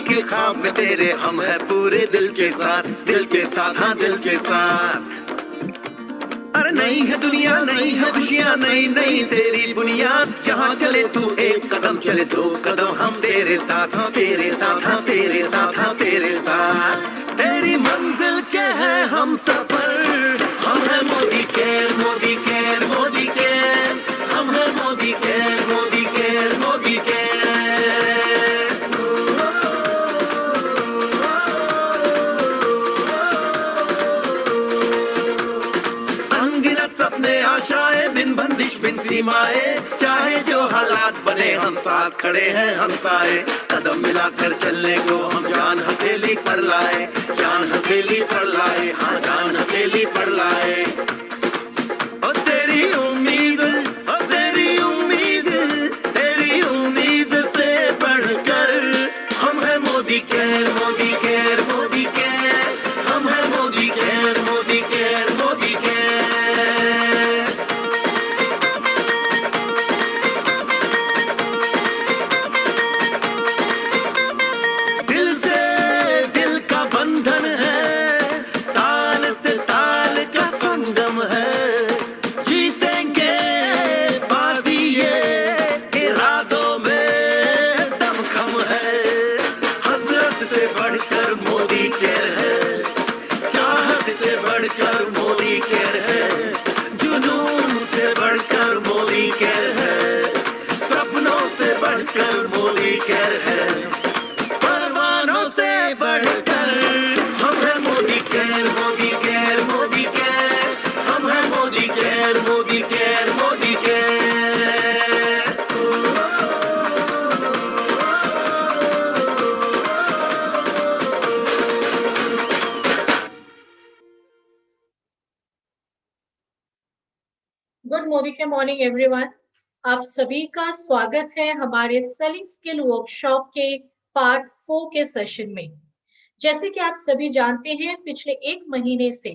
के ख्वाब में तेरे हम है पूरे दिल के साथ, दिल के साथ, हाँ दिल के साथ। अरे नहीं है दुनिया, नहीं है खुशियाँ, नहीं नहीं तेरी बुनियाद। जहाँ चले तू एक कदम चले दो कदम, हम तेरे साथ, हाँ तेरे साथ, हाँ तेरे साथ, हाँ तेरे साथ। तेरी मंजिल के है हम सफर, हम है Modi care, Modi care, Modi care. हम है Modi care, Modi care, Modi care. अनगिनत सपने आशाएं, बिन बंदिश बिन सीमाएं। चाहे जो हालात बने हम साथ खड़े हैं हम सारे। कदम मिलाकर चलने को हम जान हथेली पर लाए, जान हथेली पर लाए, हाँ जान हथेली पर लाए। ओ तेरी उम्मीद, ओ तेरी उम्मीद, तेरी उम्मीद से बढ़कर हम है Modi care, Modi care, Modi care. हम है Modi care, Modi care, Modi care. दिल से दिल का बंधन है, ताल से ताल का संगम है। जीतेंगे बाजी ये इरादों में दमखम है। हसरत से बढ़कर मोदी केयर है, चाहत से बढ़कर मोदी केयर है। जुनून से बढ़कर मोदी केयर है, सपनों से बढ़कर मोदी केयर है। परवानों से बढ़कर हम है Modi care, Modi care, Modi care. हम है Modi care, Modi care, Modi care. Good morning के मॉर्निंग एवरीवन। आप सभी का स्वागत है हमारे सेलिंग स्किल वर्कशॉप के पार्ट 4 के सेशन में। जैसे कि आप सभी जानते हैं, पिछले एक महीने से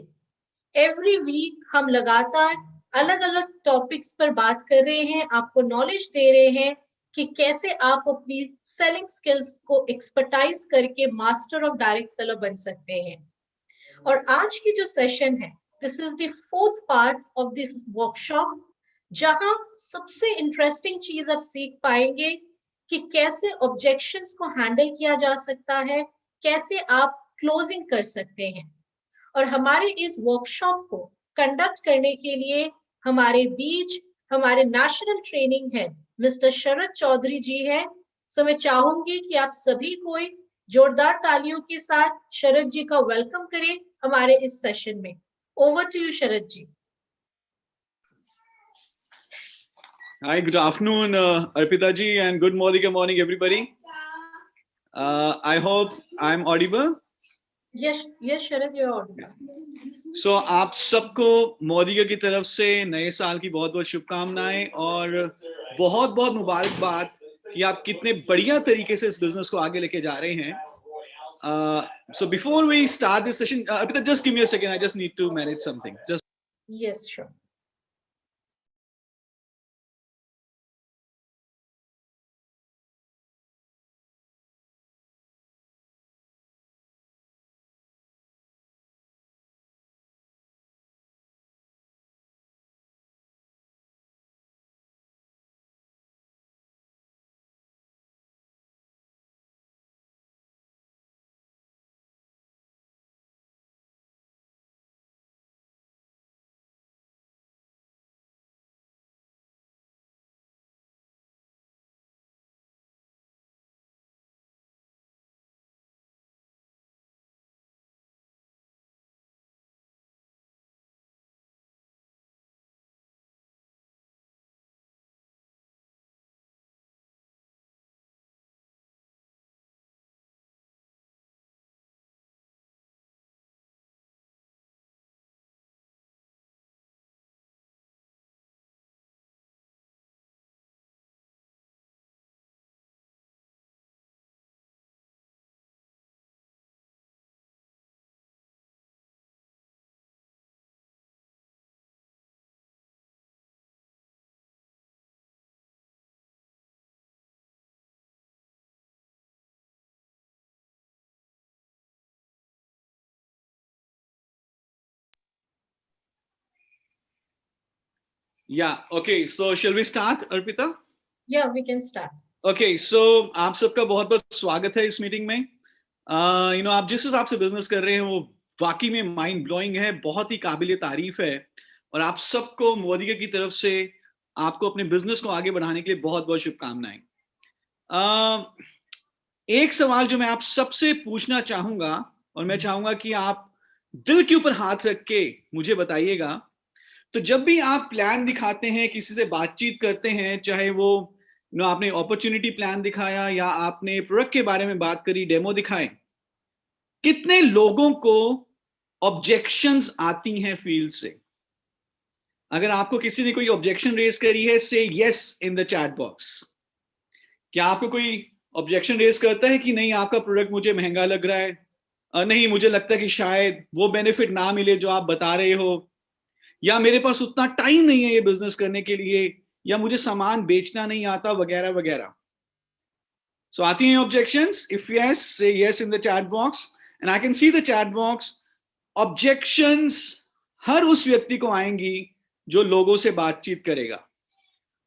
एवरी वीक हम लगातार अलग अलग टॉपिक्स पर बात कर रहे हैं, आपको नॉलेज दे रहे हैं कि कैसे आप अपनी सेलिंग स्किल्स को एक्सपर्टाइज करके मास्टर ऑफ डायरेक्ट सेलर बन सकते हैं। और आज की जो सेशन है, this is the fourth part of this workshop, जहां सबसे इंटरेस्टिंग चीज आप सीख पाएंगे कि कैसे ऑब्जेक्शंस को हैंडल किया जा सकता है, कैसे आप क्लोजिंग कर सकते हैं। और हमारे इस वर्कशॉप को कंडक्ट करने के लिए हमारे बीच हमारे नेशनल ट्रेनिंग हेड मिस्टर शरद चौधरी जी हैं। सो मैं चाहूंगी कि आप सभी कोई जोरदार तालियों के साथ शरद जी का वेलकम करें हमारे इस सेशन में। Over to you Sharad ji. Hi, good afternoon, Arpita ji, and good morning, everybody. I hope I'm audible. Yes yes Sharad, you are audible. So, आप सबको मोदी की तरफ से नए साल की बहुत बहुत शुभकामनाएं और बहुत बहुत मुबारकबाद कि आप कितने बढ़िया तरीके से इस बिजनेस को आगे लेके जा रहे हैं। So before we start this session, Arpita, just give me a second. I just need to manage something. Just yes sure. Okay, so shall we start, Arpita? Yeah, we can start. Okay, so आप सबका बहुत बहुत स्वागत है इस meeting में। आप जिस हिसाब से बिजनेस कर रहे हैं वो वाकई में माइंड ब्लोइंग है, बहुत ही काबिल तारीफ है। और आप सबको मोदी की तरफ से आपको अपने बिजनेस को आगे बढ़ाने के लिए बहुत बहुत शुभकामनाएं। एक सवाल जो मैं आप सबसे पूछना चाहूंगा, और मैं चाहूंगा कि आप दिल के ऊपर हाथ रख के मुझे बताइएगा, तो जब भी आप प्लान दिखाते हैं, किसी से बातचीत करते हैं, चाहे वो आपने अपॉर्चुनिटी प्लान दिखाया या आपने प्रोडक्ट के बारे में बात करी, डेमो दिखाए, कितने लोगों को ऑब्जेक्शंस आती हैं फील्ड से? अगर आपको किसी ने कोई ऑब्जेक्शन रेज करी है, से yes in the chat box. क्या आपको कोई ऑब्जेक्शन रेज करता है कि नहीं आपका प्रोडक्ट मुझे महंगा लग रहा है, नहीं मुझे लगता है कि शायद वो बेनिफिट ना मिले जो आप बता रहे हो, या मेरे पास उतना टाइम नहीं है ये बिजनेस करने के लिए, या मुझे सामान बेचना नहीं आता, वगैरह वगैरह। सो आती हैं objections? If yes, say yes in the chat box and I can see the chat box. Objections हर उस व्यक्ति को आएंगी जो लोगों से बातचीत करेगा।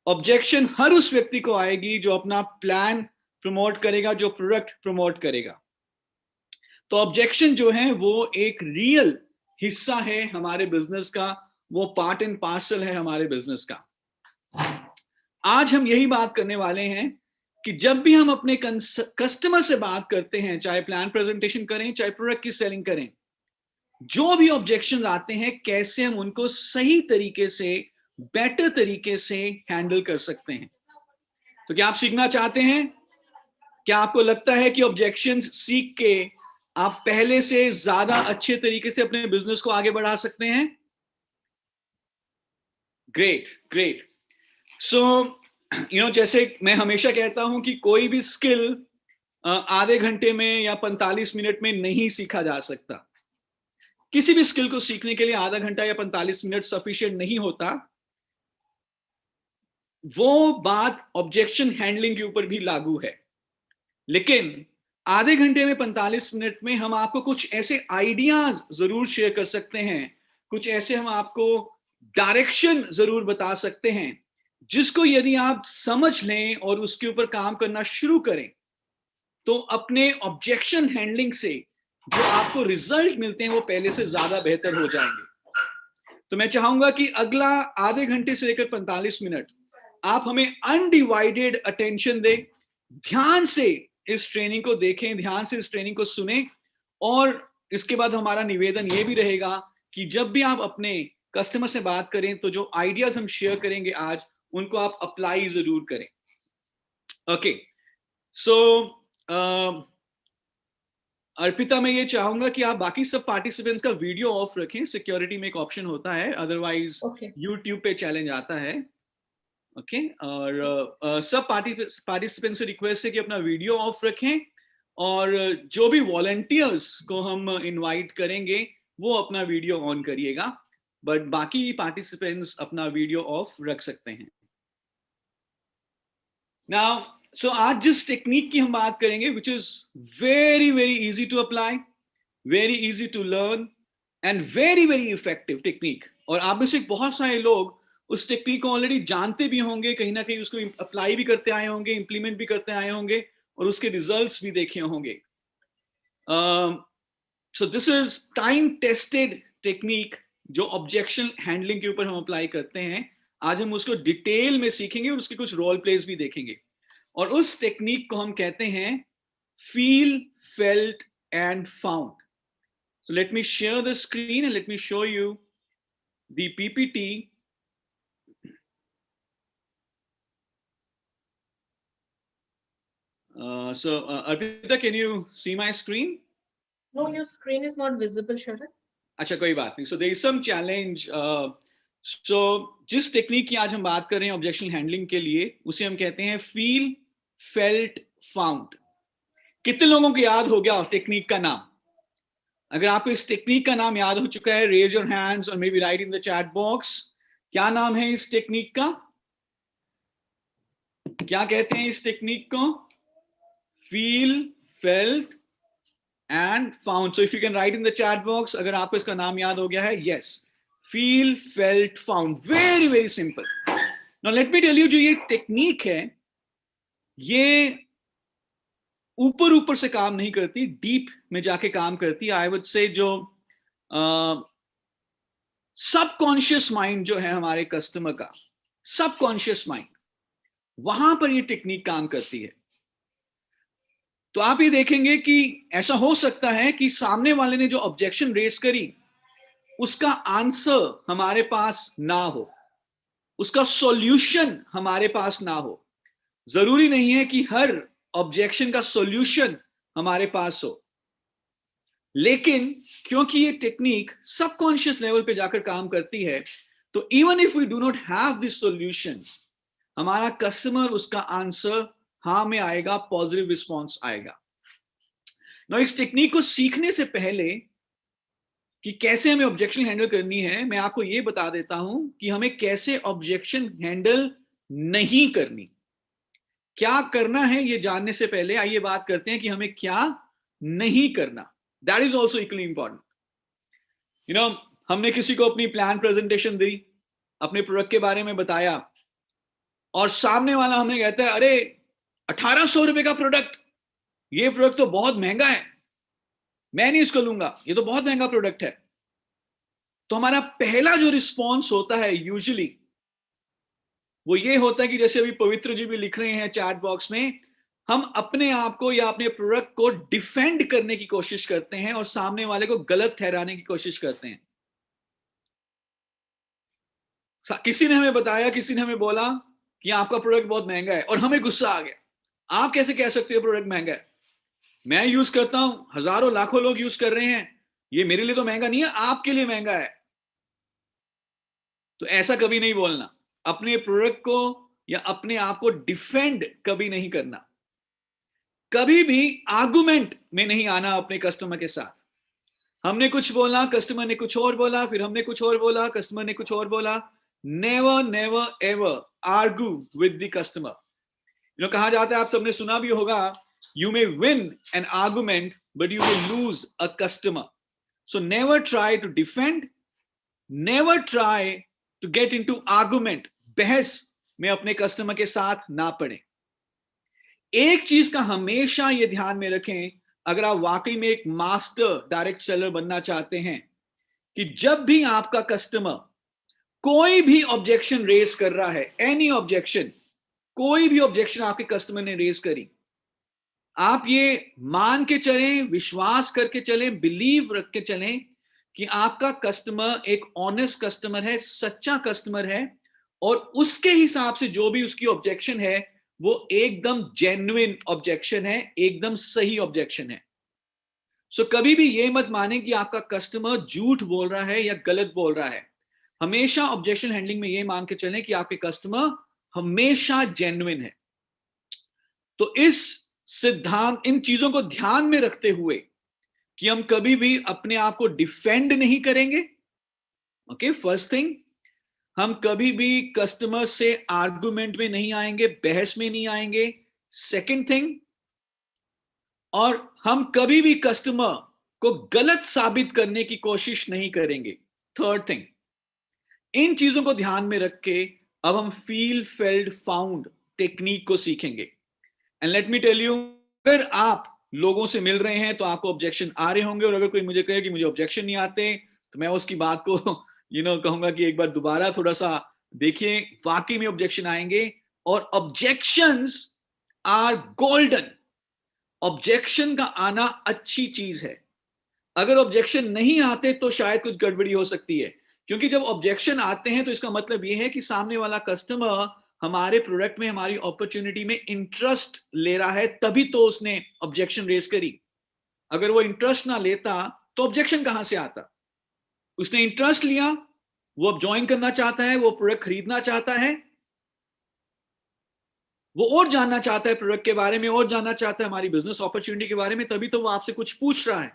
ऑब्जेक्शन हर उस व्यक्ति को आएगी जो अपना प्लान प्रमोट करेगा, जो प्रोडक्ट प्रमोट करेगा। तो ऑब्जेक्शन जो है वो एक रियल हिस्सा है हमारे बिजनेस का, वो पार्ट एंड पार्सल है हमारे बिजनेस का। आज हम यही बात करने वाले हैं कि जब भी हम अपने कस्टमर से बात करते हैं, चाहे प्लान प्रेजेंटेशन करें, चाहे प्रोडक्ट की सेलिंग करें, जो भी ऑब्जेक्शन आते हैं, कैसे हम उनको सही तरीके से, बेटर तरीके से हैंडल कर सकते हैं। तो क्या आप सीखना चाहते हैं? क्या आपको लगता है कि ऑब्जेक्शंस सीख के आप पहले से ज्यादा अच्छे तरीके से अपने बिजनेस को आगे बढ़ा सकते हैं? Great great. सो जैसे मैं हमेशा कहता हूं कि कोई भी स्किल आधे घंटे में या 45 मिनट में नहीं सीखा जा सकता। किसी भी स्किल को सीखने के लिए आधा घंटा या 45 मिनट सफिशिएंट नहीं होता। वो बात ऑब्जेक्शन हैंडलिंग के ऊपर भी लागू है। लेकिन आधे घंटे में 45 मिनट में हम आपको कुछ ऐसे आइडियाज जरूर शेयर कर सकते हैं, कुछ ऐसे हम आपको डायरेक्शन जरूर बता सकते हैं, जिसको यदि आप समझ लें और उसके ऊपर काम करना शुरू करें, तो अपने ऑब्जेक्शन हैंडलिंग से जो आपको रिजल्ट मिलते हैं वो पहले से ज्यादा बेहतर हो जाएंगे। तो मैं चाहूंगा कि अगला आधे घंटे से लेकर 45 मिनट आप हमें अनडिवाइडेड अटेंशन दें, ध्यान से इस ट्रेनिंग को देखें, ध्यान से इस ट्रेनिंग को सुने। और इसके बाद हमारा निवेदन ये भी रहेगा कि जब भी आप अपने कस्टमर से बात करें, तो जो आइडियाज हम शेयर करेंगे आज, उनको आप अप्लाई जरूर करें। ओके, सो अर्पिता, मैं ये चाहूंगा कि आप बाकी सब पार्टिसिपेंट्स का वीडियो ऑफ रखें। सिक्योरिटी में एक ऑप्शन होता है, अदरवाइज यूट्यूब पे चैलेंज आता है। ओके, और सब पार्टिसिपेंट से रिक्वेस्ट है कि अपना वीडियो ऑफ रखें, और जो भी वॉलंटियर्स को हम इनवाइट करेंगे वो अपना वीडियो ऑन करिएगा, बट बाकी पार्टिसिपेंट्स अपना वीडियो ऑफ रख सकते हैं। नाउ सो आज जिस टेक्निक की हम बात करेंगे, which is very very easy to apply, very easy to learn and very very effective technique, और आप में से बहुत सारे लोग उस टेक्निक को ऑलरेडी जानते भी होंगे, कहीं ना कहीं उसको अप्लाई भी करते आए होंगे, इंप्लीमेंट भी करते आए होंगे, और उसके रिजल्ट्स भी देखे होंगे। सो this is time tested technique जो ऑब्जेक्शन हैंडलिंग के ऊपर हम अप्लाई करते हैं। आज हम उसको डिटेल में सीखेंगे और उसके कुछ रोल प्लेस भी देखेंगे, और उस टेक्निक को हम कहते हैं feel, felt and found. So let me share the screen and let me show you the PPT. Arpita, can you see my screen? No, your screen is not visible, Sharad. अच्छा, कोई बात नहीं। So there is some challenge. So जिस technique की आज हम बात कर रहे हैं ऑब्जेक्शन हैंडलिंग के लिए, उसे हम कहते हैं फील, फेल्ट, फाउंड। कितने लोगों को याद हो गया टेक्निक का नाम? अगर आपको इस टेक्निक का नाम याद हो चुका है, रेज योर हैंड्स और may be right in the chat box. क्या नाम है इस टेक्निक का? क्या कहते हैं इस टेक्निक को? Feel, felt and found. So if you can write in the chat box अगर आपको इसका नाम याद हो गया है। Yes, feel, felt, found. Very very simple. Now let me tell you, जो ये टेक्निक है ये ऊपर ऊपर से काम नहीं करती, डीप में जाके काम करती है। आई वुड से जो सबकॉन्शियस माइंड जो है हमारे कस्टमर का, सबकॉन्शियस माइंड, वहां पर ये टेक्निक काम करती है। तो आप ये देखेंगे कि ऐसा हो सकता है कि सामने वाले ने जो ऑब्जेक्शन रेज करी उसका आंसर हमारे पास ना हो, उसका सॉल्यूशन हमारे पास ना हो। जरूरी नहीं है कि हर ऑब्जेक्शन का सॉल्यूशन हमारे पास हो, लेकिन क्योंकि ये टेक्निक सबकॉन्शियस लेवल पे जाकर काम करती है, तो even if we do not have this solution, हमारा कस्टमर उसका आंसर हाँ में आएगा, पॉजिटिव रिस्पॉन्स आएगा। ना इस टेक्निक को सीखने से पहले कि कैसे हमें ऑब्जेक्शन हैंडल करनी है, मैं आपको ये बता देता हूं कि हमें कैसे ऑब्जेक्शन हैंडल नहीं करनी। क्या करना है ये जानने से पहले आइए बात करते हैं कि हमें क्या नहीं करना। That is also equally important. You know, हमने किसी को अपनी प्लान प्रेजेंटेशन दी, अपने प्रोडक्ट के बारे में बताया, और सामने वाला हमें कहता है अरे 1800 रुपए का प्रोडक्ट, ये प्रोडक्ट तो बहुत महंगा है, मैं नहीं इसको लूंगा, ये तो बहुत महंगा प्रोडक्ट है। तो हमारा पहला जो रिस्पॉन्स होता है यूजुअली वो ये होता है कि जैसे अभी पवित्र जी भी लिख रहे हैं चैट बॉक्स में, हम अपने आप को या अपने प्रोडक्ट को डिफेंड करने की कोशिश करते हैं और सामने वाले को गलत ठहराने की कोशिश करते हैं। किसी ने हमें बताया, किसी ने हमें बोला कि आपका प्रोडक्ट बहुत महंगा है, और हमें गुस्सा आ गया, आप कैसे कह सकते हो प्रोडक्ट महंगा है, मैं यूज करता हूं, हजारों लाखों लोग यूज कर रहे हैं, ये मेरे लिए तो महंगा नहीं है, आपके लिए महंगा है। तो ऐसा कभी नहीं बोलना, अपने प्रोडक्ट को या अपने आप को डिफेंड कभी नहीं करना, कभी भी आर्गुमेंट में नहीं आना अपने कस्टमर के साथ। हमने कुछ बोला, कस्टमर ने कुछ और बोला, फिर हमने कुछ और बोला, कस्टमर ने कुछ और बोला। Never never ever argue with the customer. कहा जाता है, आप सबने सुना भी होगा, you may win an argument but you will lose a customer. So never try to defend, never try to get into argument, बहस में अपने कस्टमर के साथ ना पड़े। एक चीज का हमेशा ये ध्यान में रखें, अगर आप वाकई में एक मास्टर डायरेक्ट सेलर बनना चाहते हैं, कि जब भी आपका कस्टमर कोई भी ऑब्जेक्शन रेज कर रहा है, एनी ऑब्जेक्शन, कोई भी ऑब्जेक्शन आपके कस्टमर ने रेज करी, आप ये मान के चलें, विश्वास करके चलें, बिलीव रख के चलें कि आपका कस्टमर एक ऑनेस्ट कस्टमर है, सच्चा कस्टमर है, और उसके हिसाब से जो भी उसकी ऑब्जेक्शन है वो एकदम जेन्युइन ऑब्जेक्शन है, एकदम सही ऑब्जेक्शन है। सो कभी भी ये मत माने कि आपका कस्टमर झूठ बोल रहा है या गलत बोल रहा है। हमेशा ऑब्जेक्शन हैंडलिंग में ये मान के चलें कि आपके कस्टमर हमेशा जेन्युइन है। तो इस सिद्धांत, इन चीजों को ध्यान में रखते हुए कि हम कभी भी अपने आप को डिफेंड नहीं करेंगे। ओके, फर्स्ट थिंग, हम कभी भी कस्टमर से आर्गुमेंट में नहीं आएंगे, बहस में नहीं आएंगे। सेकंड थिंग, और हम कभी भी कस्टमर को गलत साबित करने की कोशिश नहीं करेंगे। थर्ड थिंग, इन चीजों को ध्यान में रख के अब हम फील फेल्ड फाउंड टेक्निक को सीखेंगे। And let me tell you, अगर आप लोगों से मिल रहे हैं तो आपको ऑब्जेक्शन आ रहे होंगे, और अगर कोई मुझे कहे कि मुझे ऑब्जेक्शन नहीं आते, तो मैं उसकी बात को कहूंगा कि एक बार दोबारा थोड़ा सा देखिए, वाकई में ऑब्जेक्शन आएंगे, और ऑब्जेक्शंस आर गोल्डन। ऑब्जेक्शन का आना अच्छी चीज है। अगर ऑब्जेक्शन नहीं आते तो शायद कुछ गड़बड़ी हो सकती है, क्योंकि जब ऑब्जेक्शन आते हैं तो इसका मतलब यह है कि सामने वाला कस्टमर हमारे प्रोडक्ट में, हमारी अपॉर्चुनिटी में इंटरेस्ट ले रहा है, तभी तो उसने ऑब्जेक्शन रेज करी। अगर वो इंटरेस्ट ना लेता तो ऑब्जेक्शन कहां से आता? उसने इंटरेस्ट लिया, वो अब ज्वाइन करना चाहता है, वो प्रोडक्ट खरीदना चाहता है, वो और जानना चाहता है प्रोडक्ट के बारे में, और जानना चाहता है हमारी बिजनेस अपॉर्चुनिटी के बारे में, तभी तो वो आपसे कुछ पूछ रहा है।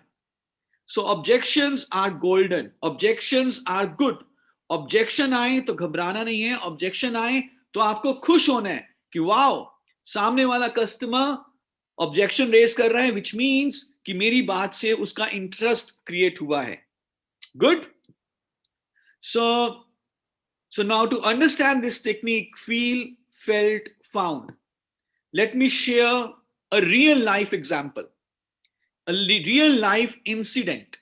So objections are golden, objections are good. Objection आए तो घबराना नहीं है, ऑब्जेक्शन आए तो आपको खुश होना है कि वाओ, सामने वाला कस्टमर ऑब्जेक्शन रेज कर रहा है, विच मीन्स कि मेरी बात से उसका इंटरेस्ट क्रिएट हुआ है। Good. So So now to understand this technique, feel, felt, found, let me share a real life example, a real life incident.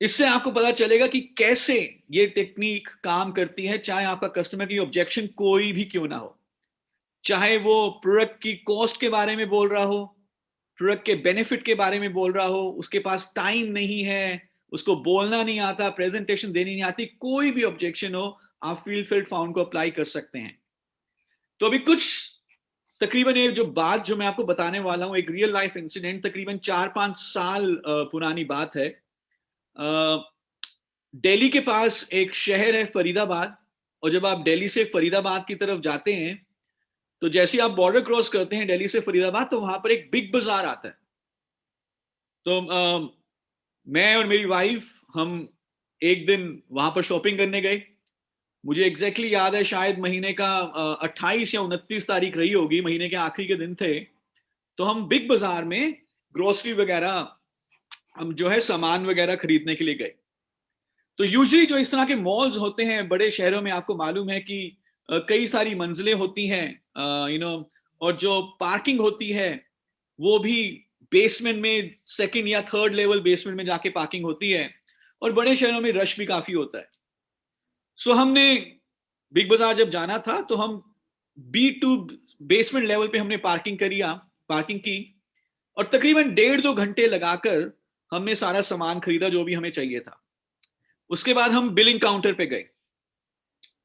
इससे आपको पता चलेगा कि कैसे ये टेक्निक काम करती है, चाहे आपका कस्टमर की ऑब्जेक्शन कोई भी क्यों ना हो, चाहे वो प्रोडक्ट की कॉस्ट के बारे में बोल रहा हो, प्रोडक्ट के बेनिफिट के बारे में बोल रहा हो, उसके पास टाइम नहीं है, उसको बोलना नहीं आता, प्रेजेंटेशन देनी नहीं आती, कोई भी ऑब्जेक्शन हो, आप फील फेल्ट फाउंड को अप्लाई कर सकते हैं। तो अभी कुछ तकरीबन ये जो बात जो मैं आपको बताने वाला हूं, एक रियल लाइफ इंसिडेंट, तकरीबन 4-5 साल पुरानी बात है। दिल्ली के पास एक शहर है फरीदाबाद, और जब आप दिल्ली से फरीदाबाद की तरफ जाते हैं तो जैसे आप बॉर्डर क्रॉस करते हैं दिल्ली से फरीदाबाद, तो वहां पर एक बिग बाजार आता है। तो मैं और मेरी वाइफ हम एक दिन वहां पर शॉपिंग करने गए। मुझे एग्जैक्टली याद है, शायद महीने का 28 या 29 तारीख रही होगी, महीने के आखिरी के दिन थे। तो हम बिग बाजार में ग्रोसरी वगैरह, हम जो है सामान वगैरह खरीदने के लिए गए। तो यूजुअली जो इस तरह के मॉल्स होते हैं बड़े शहरों में, आपको मालूम है कि कई सारी मंजिलें होती हैं, और जो पार्किंग होती है वो भी बेसमेंट में, सेकंड या थर्ड लेवल बेसमेंट में जाके पार्किंग होती है, और बड़े शहरों में रश भी काफी होता है। सो हमने बिग बाजार जब जाना था तो हम B2 बेसमेंट लेवल पे हमने पार्किंग की, और तकरीबन 1.5-2 घंटे लगाकर हमने सारा सामान खरीदा जो भी हमें चाहिए था। उसके बाद हम बिलिंग काउंटर पे गए।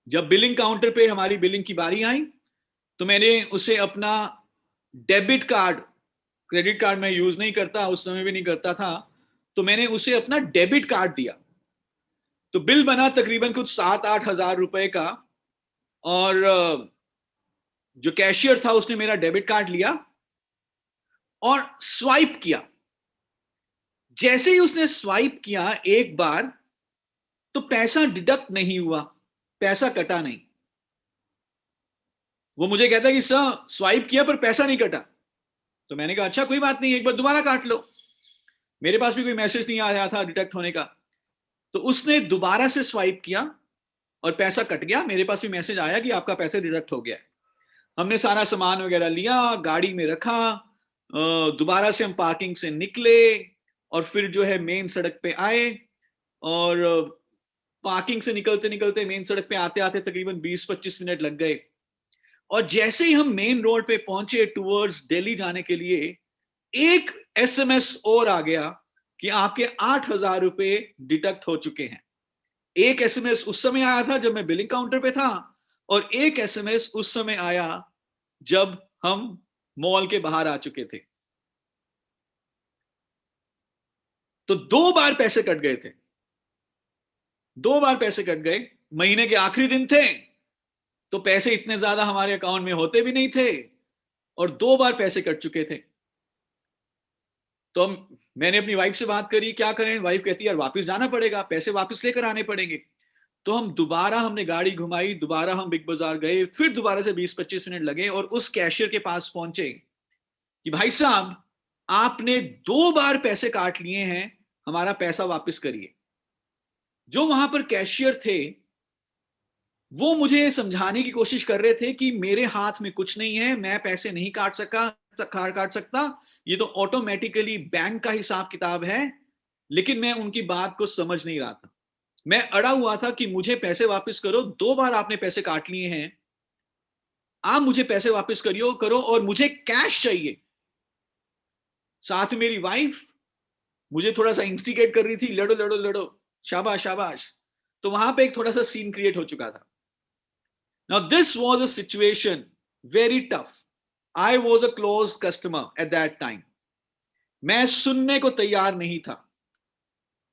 जब बिलिंग काउंटर पे हमारी बिलिंग की बारी आई तो मैंने उसे अपना डेबिट कार्ड, क्रेडिट कार्ड मैं यूज नहीं करता, उस समय भी नहीं करता था, तो मैंने उसे अपना डेबिट कार्ड दिया। तो बिल बना तकरीबन कुछ 7-8 हजार रुपए का, और जो कैशियर था उसने मेरा डेबिट कार्ड लिया और स्वाइप किया। जैसे ही उसने स्वाइप किया एक बार, तो पैसा डिडक्ट नहीं हुआ, पैसा कटा नहीं। वो मुझे कहता है कि सर स्वाइप किया पर पैसा नहीं कटा। तो मैंने कहा अच्छा कोई बात नहीं, एक बार दोबारा काट लो। मेरे पास भी कोई मैसेज नहीं आया था डिडक्ट होने का। तो उसने दोबारा से स्वाइप किया और पैसा कट गया। मेरे पास भी मैसेज आया कि आपका पैसा डिडक्ट हो गया। हमने सारा सामान वगैरह लिया, गाड़ी में रखा, दोबारा से हम पार्किंग से निकले और फिर जो है मेन सड़क पे आए, और पार्किंग से निकलते निकलते मेन सड़क पे आते आते तकरीबन 20-25 मिनट लग गए। और जैसे ही हम मेन रोड पे पहुंचे टुवर्ड्स दिल्ली जाने के लिए, एक SMS और आ गया कि आपके 8,000 रुपए डिडक्ट हो चुके हैं। एक SMS उस समय आया था जब मैं बिलिंग काउंटर पे था, और एक SMS उस समय आया जब हम मॉल के बाहर आ चुके थे। तो 2 बार पैसे कट गए थे, 2 बार पैसे कट गए। महीने के आखिरी दिन थे तो पैसे इतने ज्यादा हमारे अकाउंट में होते भी नहीं थे, और 2 बार पैसे कट चुके थे। तो मैंने अपनी वाइफ से बात करी क्या करें। वाइफ कहती है यार वापस जाना पड़ेगा, पैसे वापस लेकर आने पड़ेंगे। तो हमने गाड़ी घुमाई, दोबारा हम बिग बाजार गए, फिर दोबारा से 20-25 मिनट लगे और उस कैशियर के पास पहुंचे कि भाई साहब आपने 2 बार पैसे काट लिए हैं, हमारा पैसा वापस करिए। जो वहां पर कैशियर थे वो मुझे समझाने की कोशिश कर रहे थे कि मेरे हाथ में कुछ नहीं है, मैं पैसे नहीं काट सकता, ये तो ऑटोमेटिकली बैंक का हिसाब किताब है। लेकिन मैं उनकी बात को समझ नहीं रहा था। मैं अड़ा हुआ था कि मुझे पैसे वापस करो, 2 बार आपने पैसे काट लिए हैं, आप मुझे पैसे वापस करो, और मुझे कैश चाहिए। साथ में मेरी वाइफ मुझे थोड़ा सा इंस्टिगेट कर रही थी, लड़ो लड़ो लड़ो, शाबाश शाबाश। तो वहां पे एक थोड़ा सा सीन क्रिएट हो चुका था। Now this was a situation very tough. I was a closed customer at that time. मैं सुनने को तैयार नहीं था।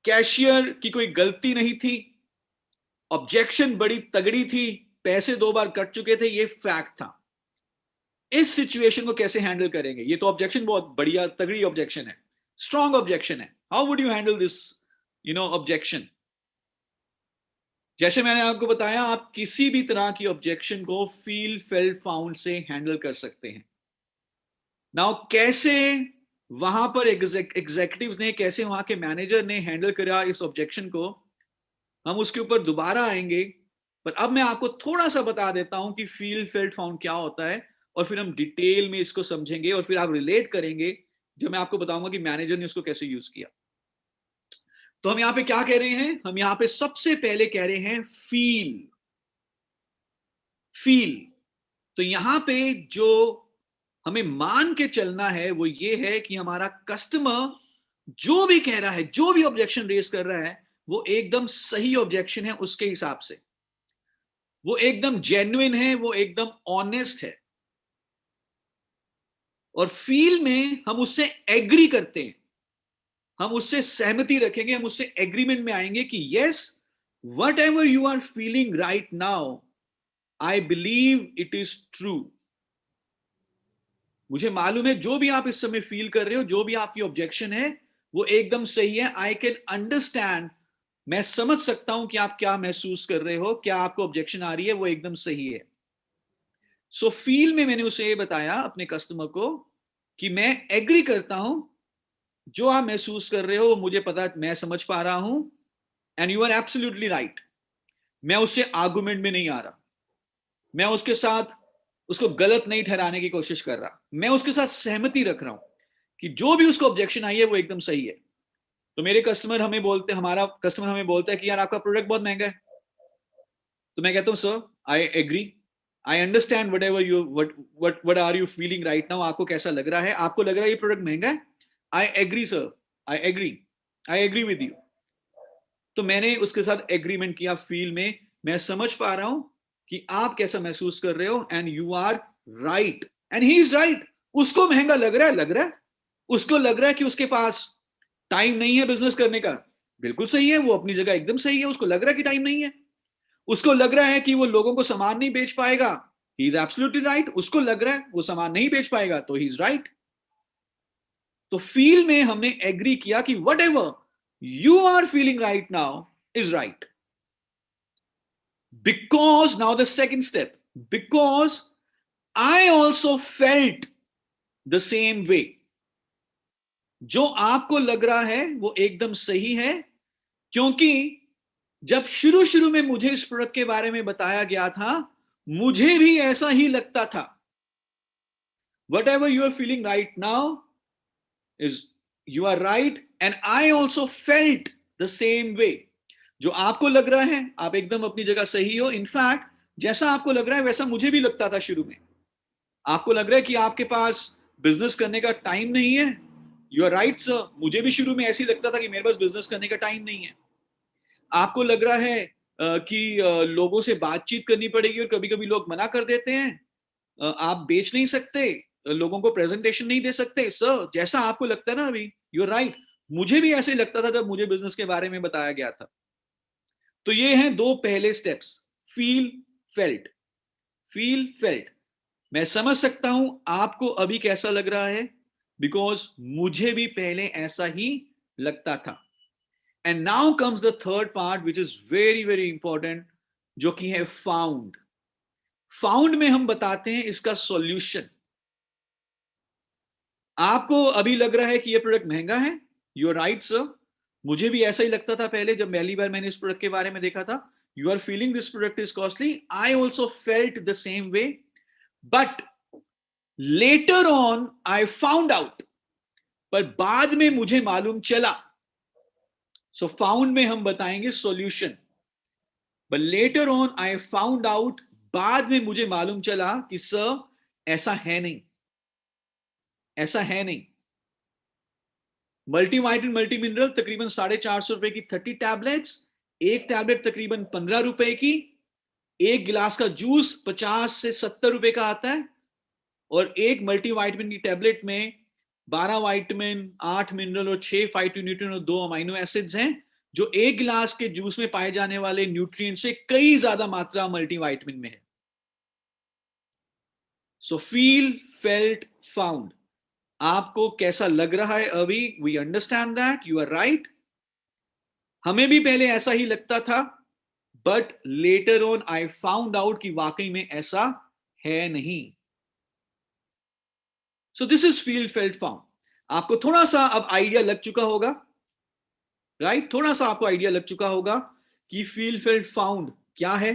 कैशियर की कोई गलती नहीं थी, ऑब्जेक्शन बड़ी तगड़ी थी, पैसे 2 बार कट चुके थे, ये फैक्ट था। इस सिचुएशन को कैसे हैंडल करेंगे? ये तो ऑब्जेक्शन बहुत बढ़िया तगड़ी ऑब्जेक्शन है, स्ट्रॉन्ग ऑब्जेक्शन है। How would you handle this objection? जैसे मैंने आपको बताया, आप किसी भी तरह की ऑब्जेक्शन को फील फेल्ट फाउंड से हैंडल कर सकते हैं। नाउ कैसे वहां पर एग्जीक्यूटिव्स ने, कैसे वहां के मैनेजर ने हैंडल करा इस ऑब्जेक्शन को, हम उसके ऊपर दोबारा आएंगे, पर अब मैं आपको थोड़ा सा बता देता हूं कि फील फेल्ट फाउंड क्या होता है, और फिर हम डिटेल में इसको समझेंगे और फिर आप रिलेट करेंगे जब मैं आपको बताऊंगा कि मैनेजर ने उसको कैसे यूज किया। तो हम यहां पे क्या कह रहे हैं? हम यहां पे सबसे पहले कह रहे हैं फील। फील। तो यहां पे जो हमें मान के चलना है वो ये है कि हमारा कस्टमर जो भी कह रहा है, जो भी ऑब्जेक्शन रेज कर रहा है, वो एकदम सही ऑब्जेक्शन है उसके हिसाब से, वो एकदम जेन्युइन है, वो एकदम ऑनेस्ट है। और फील में हम उससे एग्री करते हैं, हम उससे सहमति रखेंगे, हम उससे एग्रीमेंट में आएंगे कि yes, whatever you are feeling right now, I believe it is true. मुझे मालूम है जो भी आप इस समय फील कर रहे हो, जो भी आपकी ऑब्जेक्शन है, वो एकदम सही है। आई कैन अंडरस्टैंड, मैं समझ सकता हूं कि आप क्या महसूस कर रहे हो, क्या आपको ऑब्जेक्शन आ रही है, वो एकदम सही है। सो फील में मैंने उसे ये बताया अपने कस्टमर को कि मैं एग्री करता हूं, जो आप महसूस कर रहे हो वो मुझे पता, मैं समझ पा रहा हूं, and you are absolutely right. मैं उससे आर्गुमेंट में नहीं आ रहा, मैं उसके साथ उसको गलत नहीं ठहराने की कोशिश कर रहा, मैं उसके साथ सहमति रख रहा हूं कि जो भी उसको ऑब्जेक्शन आई है वो एकदम सही है। तो मेरे कस्टमर हमें बोलते, हमारा कस्टमर हमें बोलता है कि यार आपका प्रोडक्ट बहुत महंगा है। तो मैं कहता हूं sir, I agree, I understand whatever you what are you feeling right now. आपको कैसा लग रहा है? आपको लग रहा है ये प्रोडक्ट महंगा है? I agree sir, I agree with you. तो मैंने उसके साथ एग्रीमेंट किया फील में, मैं समझ पा रहा हूं कि आप कैसा महसूस कर रहे हो, and you are right, and he is right. उसको महंगा लग रहा है, लग रहा है, उसको लग रहा है कि उसके पास टाइम नहीं है बिजनेस करने का, बिल्कुल सही है, वो अपनी जगह एकदम सही है। उसको लग रहा है कि टाइम नहीं है, उसको लग रहा है कि वो लोगों को सामान नहीं बेच पाएगा, ही इज एब्सोल्युटली राइट। उसको लग रहा है वो सामान नहीं बेच पाएगा, तो ही इज राइट। तो फील में हमने एग्री किया कि what ever you are feeling right now is right. Because now the second step, because I also felt the same way. जो आपको लग रहा है वो एकदम सही है, क्योंकि जब शुरू शुरू में मुझे इस प्रोडक्ट के बारे में बताया गया था, मुझे भी ऐसा ही लगता था। Whatever you are feeling right now is, you are right, and I also felt the same way. जो आपको लग रहा है आप एकदम अपनी जगह सही हो। इनफैक्ट जैसा आपको लग रहा है वैसा मुझे भी लगता था शुरू में। आपको लग रहा है कि आपके पास बिजनेस करने का टाइम नहीं है, यू आर राइट सर, मुझे भी शुरू में ऐसे ही लगता था कि मेरे पास बिजनेस करने का टाइम नहीं है। आपको लग रहा है कि लोगों से बातचीत करनी पड़ेगी और कभी कभी लोग मना कर देते हैं, आप बेच नहीं सकते, लोगों को प्रेजेंटेशन नहीं दे सकते। सर जैसा आपको लगता है ना अभी, यू आर राइट, मुझे भी ऐसे ही लगता था जब मुझे बिजनेस के बारे में बताया गया था। तो ये हैं दो पहले steps, feel felt. Feel felt, मैं समझ सकता हूं आपको अभी कैसा लग रहा है, बिकॉज मुझे भी पहले ऐसा ही लगता था। And now comes the third part which is very very important, जो कि है फाउंड। फाउंड में हम बताते हैं इसका सॉल्यूशन। आपको अभी लग रहा है कि यह प्रोडक्ट महंगा है, यू आर राइट सर, मुझे भी ऐसा ही लगता था पहले जब पहली बार मैंने इस प्रोडक्ट के बारे में देखा था। You are feeling this product is costly, I also felt the same way, but later on I found out, पर बाद में मुझे मालूम चला। सो फाउंड में हम बताएंगे solution, but later on I found out, बाद में मुझे मालूम चला कि सर ऐसा है नहीं, ऐसा है नहीं। मल्टीवाइटमिन मल्टी मिनरल तकरीबन 450 रुपए की 30 टैबलेट्स, एक टैबलेट तकरीबन 15 रुपए की, एक गिलास का जूस 50 से 70 रुपए का आता है, और एक मल्टीवाइटमिन की टैबलेट में 12 वाइटमिन, 8 मिनरल और 6 फाइटोन्यूट्रिएंट और 2 अमीनो एसिड्स हैं, जो एक गिलास के जूस में पाए जाने वाले न्यूट्रिएंट से कई ज्यादा मात्रा मल्टीवाइटमिन में है। सो फील फेल्ट फाउंड, आपको कैसा लग रहा है अभी, we understand that, you are right, हमें भी पहले ऐसा ही लगता था, but later on I found out कि वाकई में ऐसा है नहीं। So this is feel felt found. आपको थोड़ा सा अब आइडिया लग चुका होगा, राइट? थोड़ा सा आपको आइडिया लग चुका होगा कि फील फेल्ट फाउंड क्या है।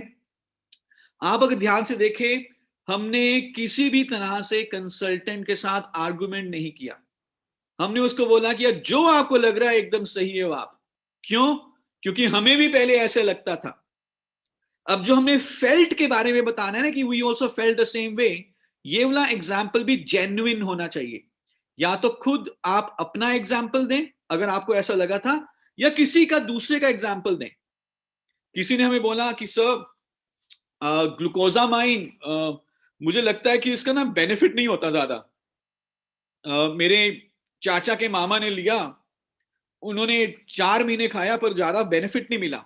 आप अगर ध्यान से देखें, हमने किसी भी तरह से कंसल्टेंट के साथ आर्गुमेंट नहीं किया। हमने उसको बोला कि जो आपको लग रहा है एकदम सही है वो आप। क्यों? क्योंकि हमें भी पहले ऐसे लगता था। अब जो हमने फेल्ट के बारे में बताना है ना कि we also felt the same way, ये वाला एग्जाम्पल भी जेन्युइन होना चाहिए। या तो खुद आप अपना एग्जाम्पल दें अगर आपको ऐसा लगा था, या किसी का दूसरे का एग्जाम्पल दें। किसी ने हमें बोला कि सर ग्लूकोजामाइन, मुझे लगता है कि इसका ना बेनिफिट नहीं होता ज्यादा। मेरे चाचा के मामा ने लिया, उन्होंने 4 महीने खाया पर ज्यादा बेनिफिट नहीं मिला,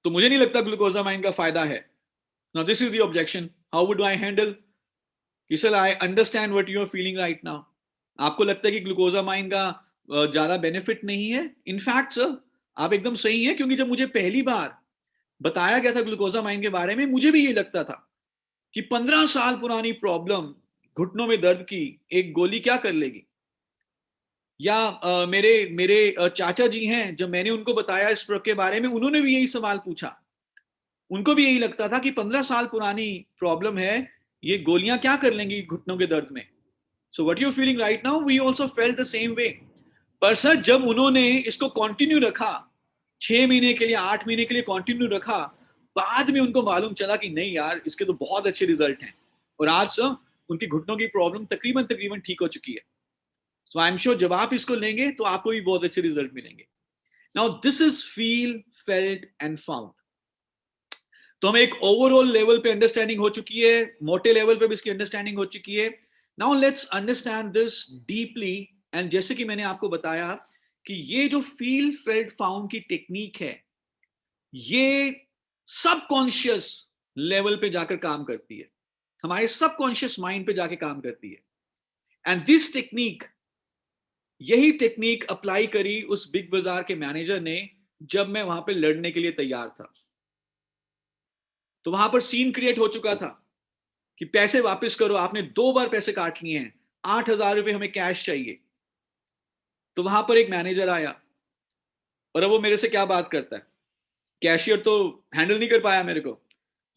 तो मुझे नहीं लगता ग्लूकोजामाइन का फायदा है। Now this is the objection, how would I handle? कि sir I understand what you are feeling right now. आपको लगता है कि ग्लूकोजामाइन का ज्यादा बेनिफिट नहीं है। इनफैक्ट सर आप एकदम सही है, क्योंकि जब मुझे पहली बार बताया गया था ग्लूकोजामाइन के बारे में, मुझे भी ये लगता था कि 15 साल पुरानी प्रॉब्लम, घुटनों में दर्द की एक गोली क्या कर लेगी। या मेरे मेरे चाचा जी हैं, जब मैंने उनको बताया इस प्रोडक्ट के बारे में, उन्होंने भी यही सवाल पूछा। उनको भी यही लगता था कि 15 साल पुरानी प्रॉब्लम है, ये गोलियां क्या कर लेंगी घुटनों के दर्द में। So what you feeling right now, we also felt the same way. पर सर जब उन्होंने इसको कंटिन्यू रखा, 6 महीने के लिए, 8 महीने के लिए कंटिन्यू रखा, बाद में उनको मालूम चला कि नहीं यार, इसके तो बहुत अच्छे रिजल्ट हैं। और आज सर उनकी घुटनों की प्रॉब्लम तकरीबन तकरीबन ठीक हो चुकी है। सो आई एम श्योर जब आप इसको लेंगे तो आपको भी बहुत अच्छे रिजल्ट मिलेंगे। Now this is feel felt and found. तो हमें एक ओवरऑल लेवल पे अंडरस्टैंडिंग हो चुकी है, मोटे लेवल पे भी इसकी अंडरस्टैंडिंग हो चुकी है। Now let's understand this deeply. And जैसे कि मैंने आपको बताया कि ये जो फील फेल्ट फाउंड की टेक्निक है, ये सबकॉन्शियस लेवल पे जाकर काम करती है, हमारे सबकॉन्शियस माइंड पे जाके काम करती है। एंड दिस टेक्निक, यही टेक्निक अप्लाई करी उस बिग बाजार के मैनेजर ने जब मैं वहां पे लड़ने के लिए तैयार था। तो वहां पर सीन क्रिएट हो चुका था कि पैसे वापस करो, आपने 2 बार पैसे काट लिए हैं, 8,000 रुपए हमें कैश चाहिए। तो वहां पर एक मैनेजर आया और अब वो मेरे से क्या बात करता है, कैशियर तो हैंडल नहीं कर पाया मेरे को,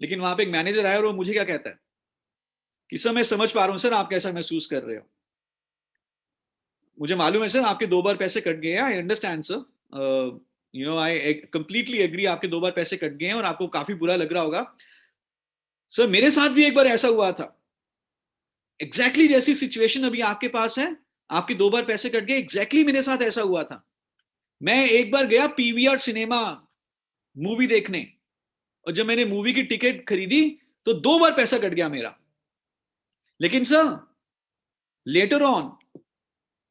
लेकिन वहां पे एक मैनेजर आया और वो मुझे क्या कहता है कि सर मैं समझ पा रहा हूं सर आप कैसा महसूस कर रहे हो, मुझे मालूम है सर आपके 2 बार पैसे कट गए हैं, I understand sir, you know I completely agree, आपके 2 बार पैसे कट गए हैं और आपको काफी बुरा लग रहा होगा। सर मेरे साथ भी एक बार ऐसा हुआ था, एग्जैक्टली जैसी सिचुएशन अभी आपके पास है, आपके 2 बार पैसे कट गए, एग्जैक्टली मेरे साथ ऐसा हुआ था। मैं एक बार गया पीवीआर सिनेमा मूवी देखने, और जब मैंने मूवी की टिकट खरीदी तो 2 बार पैसा कट गया मेरा। लेकिन sir letter on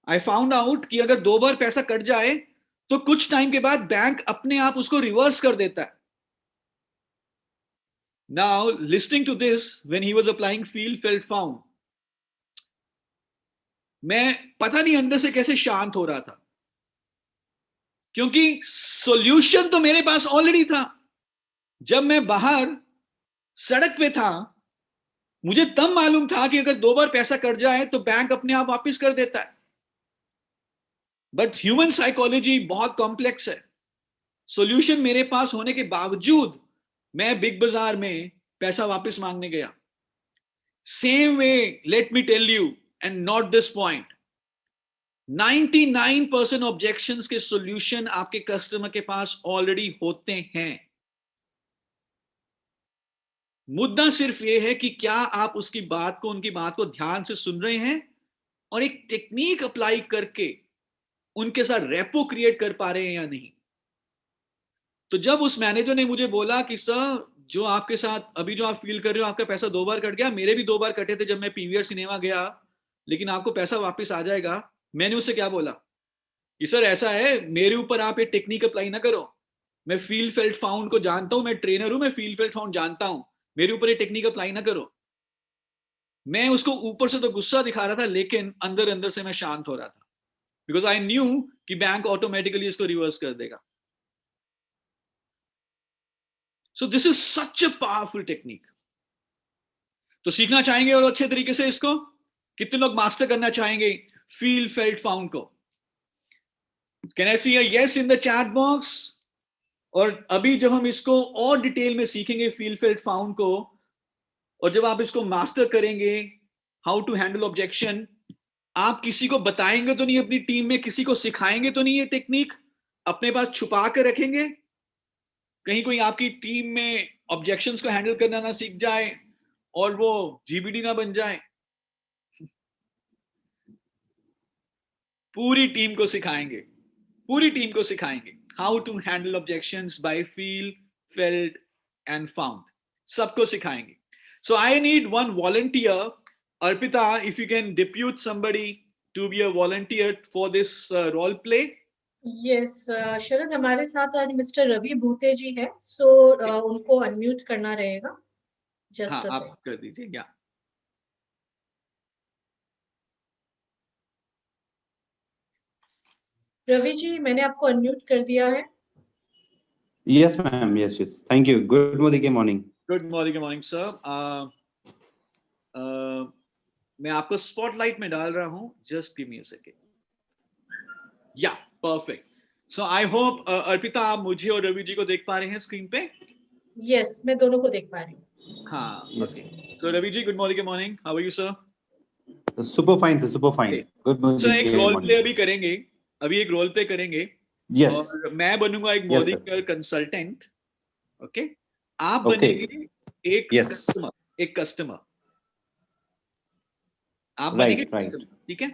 I found out कि अगर 2 बार पैसा कट जाए तो कुछ टाइम के बाद बैंक अपने आप उसको रिवर्स कर देता है। Now listening to this when he was applying feel felt found, मैं पता नहीं अंदर से कैसे शांत हो रहा था, क्योंकि सॉल्यूशन तो मेरे पास ऑलरेडी था। जब मैं बाहर सड़क पे था, मुझे तब मालूम था कि अगर 2 बार पैसा कट जाए तो बैंक अपने आप वापस कर देता है। बट ह्यूमन साइकोलॉजी बहुत कॉम्प्लेक्स है। सॉल्यूशन मेरे पास होने के बावजूद मैं बिग बाजार में पैसा वापस मांगने गया। Same way, let me tell you and not this point, 99% objections के सॉल्यूशन आपके कस्टमर के पास ऑलरेडी होते हैं। मुद्दा सिर्फ ये है कि क्या आप उसकी बात को, उनकी बात को ध्यान से सुन रहे हैं और एक टेक्निक अप्लाई करके उनके साथ रेपो क्रिएट कर पा रहे हैं या नहीं। तो जब उस मैनेजर ने मुझे बोला कि सर जो आपके साथ अभी जो आप फील कर रहे हो, आपका पैसा 2 बार कट गया, मेरे भी 2 बार कटे थे जब मैं पीवीआर सिनेमा गया, लेकिन आपको पैसा वापस आ जाएगा। मैंने उससे क्या बोला कि सर ऐसा है, मेरे ऊपर आप ये टेक्निक अप्लाई ना करो, मैं फील फेल्ट फाउंड को जानता हूं, मैं ट्रेनर हूं, मैं फील फेल्ट फाउंड जानता हूं, मेरे ऊपर ये टेक्निक अप्लाई ना करो। मैं उसको ऊपर से तो गुस्सा दिखा रहा था, लेकिन अंदर अंदर से मैं शांत हो रहा था, बिकॉज आई न्यू कि बैंक ऑटोमेटिकली इसको रिवर्स कर देगा। सो this is such a powerful technique. तो सीखना चाहेंगे और अच्छे तरीके से इसको, कितने लोग मास्टर करना चाहेंगे फील फेल्ट फाउंड को? Can I see a yes in the chat box? और अभी जब हम इसको और डिटेल में सीखेंगे फील फेल्ट फाउंड को, और जब आप इसको मास्टर करेंगे हाउ टू हैंडल ऑब्जेक्शन, आप किसी को बताएंगे तो नहीं, अपनी टीम में किसी को सिखाएंगे तो नहीं, ये टेक्निक अपने पास छुपा कर रखेंगे, कहीं कोई आपकी टीम में ऑब्जेक्शंस को हैंडल करना ना सीख जाए और वो जीबीडी ना बन जाए। पूरी टीम को सिखाएंगे, पूरी टीम को सिखाएंगे how to handle objections by feel felt and found, सबको सिखाएंगे। So I need one volunteer. Arpita, if you can depute somebody to be a volunteer for this role play. Yes Sharad, हमारे साथ आज मिस्टर रवि भूते जी है, सो उनको अनम्यूट करना रहेगा। जस्ट हाँ, आप कर दीजिए। या रवि जी, मैंने आपको अनम्यूट कर दिया है। Yes, ma'am. Yes, yes. Thank you. Good morning. Good morning sir. मैं आपको स्पॉटलाइट में डाल रहा हूं, just give me a second. Yeah perfect. So I hope Arpita, आप मुझे और रवि जी को देख पा रहे हैं स्क्रीन पे? यस, मैं दोनों को देख पा रही हूँ। हाँ, Yes. Okay. So Ravi ji, good morning, how are you sir? Super fine, sir. Super fine. Okay. Good morning. Sir एक रोल प्ले अभी करेंगे, अभी एक रोल प्ले करेंगे। Yes. और मैं बनूंगा एक Yes, sir. Modicare consultant, okay? आप Okay. बनेंगे एक Yes. कस्टमर, आप Right, बनेंगे right. कस्टमर, ठीक है?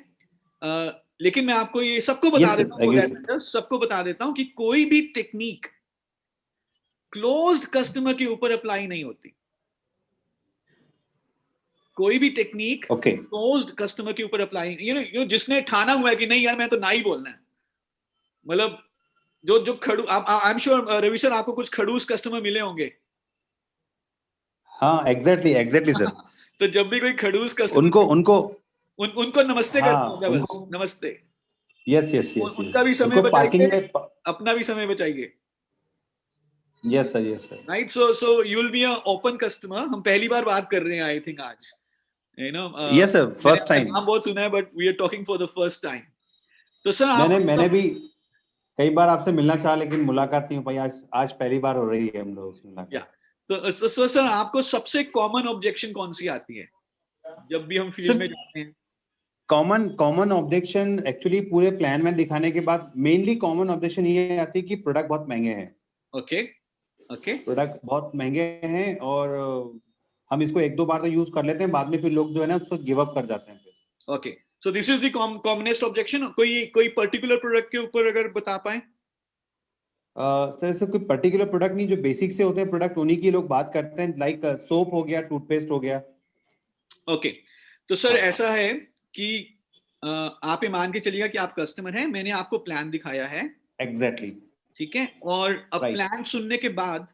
लेकिन मैं आपको ये सबको बता Yes, sir. देता हूँ, Agree, sir. सबको बता देता हूँ कि कोई भी टेक्निक क्लोज्ड कस्टमर के ऊपर अप्लाई नहीं होती। कोई भी टेक्निक Okay. क्लोज्ड कस्टमर के ऊपर अप्लाई, जिसने ठाना हुआ है कि नहीं यार मैं तो ना ही बोलना है, मतलब जो खड़ू, I am sure Ravi sir आपको कुछ खड़ूस कस्टमर मिले होंगे। हाँ, exactly, sir. तो जब भी कोई खड़ूस कस्टमर, उनको नमस्ते हाँ, करते हैं, बस नमस्ते। yes. उनका भी समय उनको parking बचाइए, में अपना भी समय बचाइए। Yes, sir. Right, so you will be a open customer. हम पहली बार बात कर रहे हैं आई थिंक आज, Yes, sir. First time. नाम बहुत सुना है, but we are talking for the first time. तो सर मैंने भी कई बार आपसे मिलना चाहा, लेकिन मुलाकात नहीं हो पाई। आज पहली बार हो रही है हम लोग से मुलाकात। तो सर आपको सबसे कॉमन ऑब्जेक्शन कौन सी आती है जब भी हम फील्ड में जाते हैं? कॉमन ऑब्जेक्शन एक्चुअली पूरे प्लान में दिखाने के बाद मेनली कॉमन ऑब्जेक्शन ये आती है कि प्रोडक्ट बहुत महंगे हैं। ओके, प्रोडक्ट बहुत महंगे हैं और हम इसको एक दो बार तो यूज कर लेते हैं, बाद में फिर लोग जो है ना उसको गिव अप कर जाते हैं फिर। Okay, so this is the commonest objection. कोई पर्टिकुलर प्रोडक्ट के ऊपर अगर बता पाए? सर ऐसे कोई पर्टिकुलर प्रोडक्ट नहीं, जो बेसिक से होते हैं प्रोडक्ट उन्हीं की लोग बात करते हैं, लाइक सोप हो गया, टूथपेस्ट हो गया। ओके, तो सर हाँ। ऐसा है कि आप ये मान के चलिएगा कि आप कस्टमर हैं, मैंने आपको प्लान दिखाया है। एग्जैक्टली। ठीक है, और अब Right. प्लान सुनने के बाद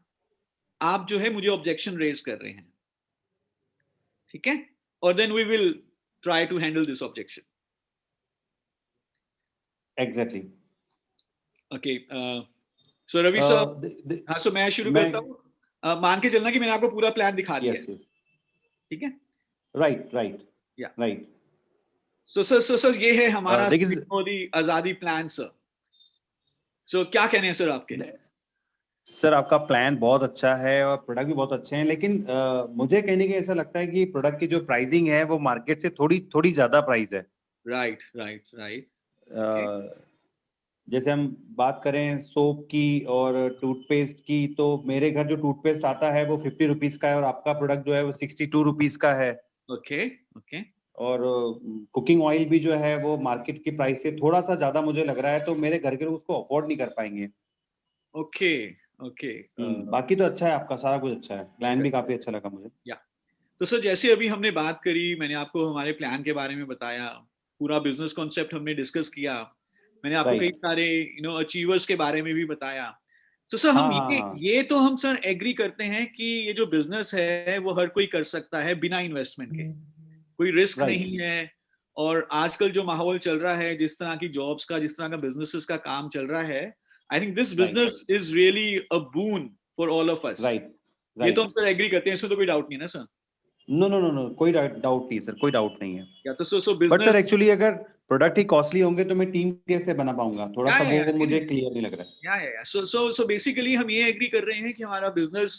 आप जो है मुझे ऑब्जेक्शन रेज कर रहे हैं, ठीक है, और then we will try to handle this objection. Exactly. Okay, so Ravi sir, हाँ, सो मैं शुरू करता हूँ। मान के चलना कि मैंने आपको पूरा प्लान दिखा दिया है, ठीक है? Right. Yeah. Right. So sir ये है हमारा देखिए मोदी आजादी प्लान सर। सो क्या कहने हैं सर आपके? सर आपका प्लान बहुत अच्छा है और प्रोडक्ट भी बहुत अच्छे हैं, लेकिन मुझे कहने के ऐसा लगता है कि प्रोडक्ट की जो प्राइसिंग है वो मार्केट से थोड़ी ज्यादा प्राइस है। राइट। जैसे हम बात करें सोप की और टूथपेस्ट की, तो मेरे घर जो टूथपेस्ट आता है वो 50 रुपीज का है और आपका प्रोडक्ट जो है वो 62 रुपीज का है। ओके। और कुकिंग ऑयल भी जो है वो मार्केट की प्राइस से थोड़ा सा ज्यादा मुझे लग रहा है, तो मेरे घर के लोग उसको अफोर्ड नहीं कर पाएंगे। ओके। बाकी तो अच्छा है, आपका सारा कुछ अच्छा है, प्लान भी काफी अच्छा लगा मुझे। तो सर जैसे अभी हमने बात करी, मैंने आपको हमारे प्लान के बारे में बताया, पूरा बिजनेस कॉन्सेप्ट हमने डिस्कस किया, मैंने आपको कई सारे अचीवर्स के बारे में भी बताया। तो सर हम ये तो हम सर एग्री करते हैं कि ये जो बिजनेस है वो हर कोई कर सकता है बिना इन्वेस्टमेंट के, कोई रिस्क नहीं है। और आजकल जो माहौल चल रहा है, जिस तरह की जॉब्स का, जिस तरह का बिजनेसेस का काम चल रहा है, I think this business is really a boon for all of us. ये तो हम सर एग्री करते हैं, इसमें तो कोई डाउट नहीं है ना सर? नो, कोई डाउट नहीं सर, कोई डाउट नहीं है। या तो सो बट सर एक्चुअली अगर प्रोडक्ट ही कॉस्टली होंगे तो मैं टीम कैसे बना पाऊंगा, थोड़ा सा वो मुझे क्लियर नहीं लग रहा है। सो बेसिकली हम ये एग्री कर रहे हैं कि हमारा बिजनेस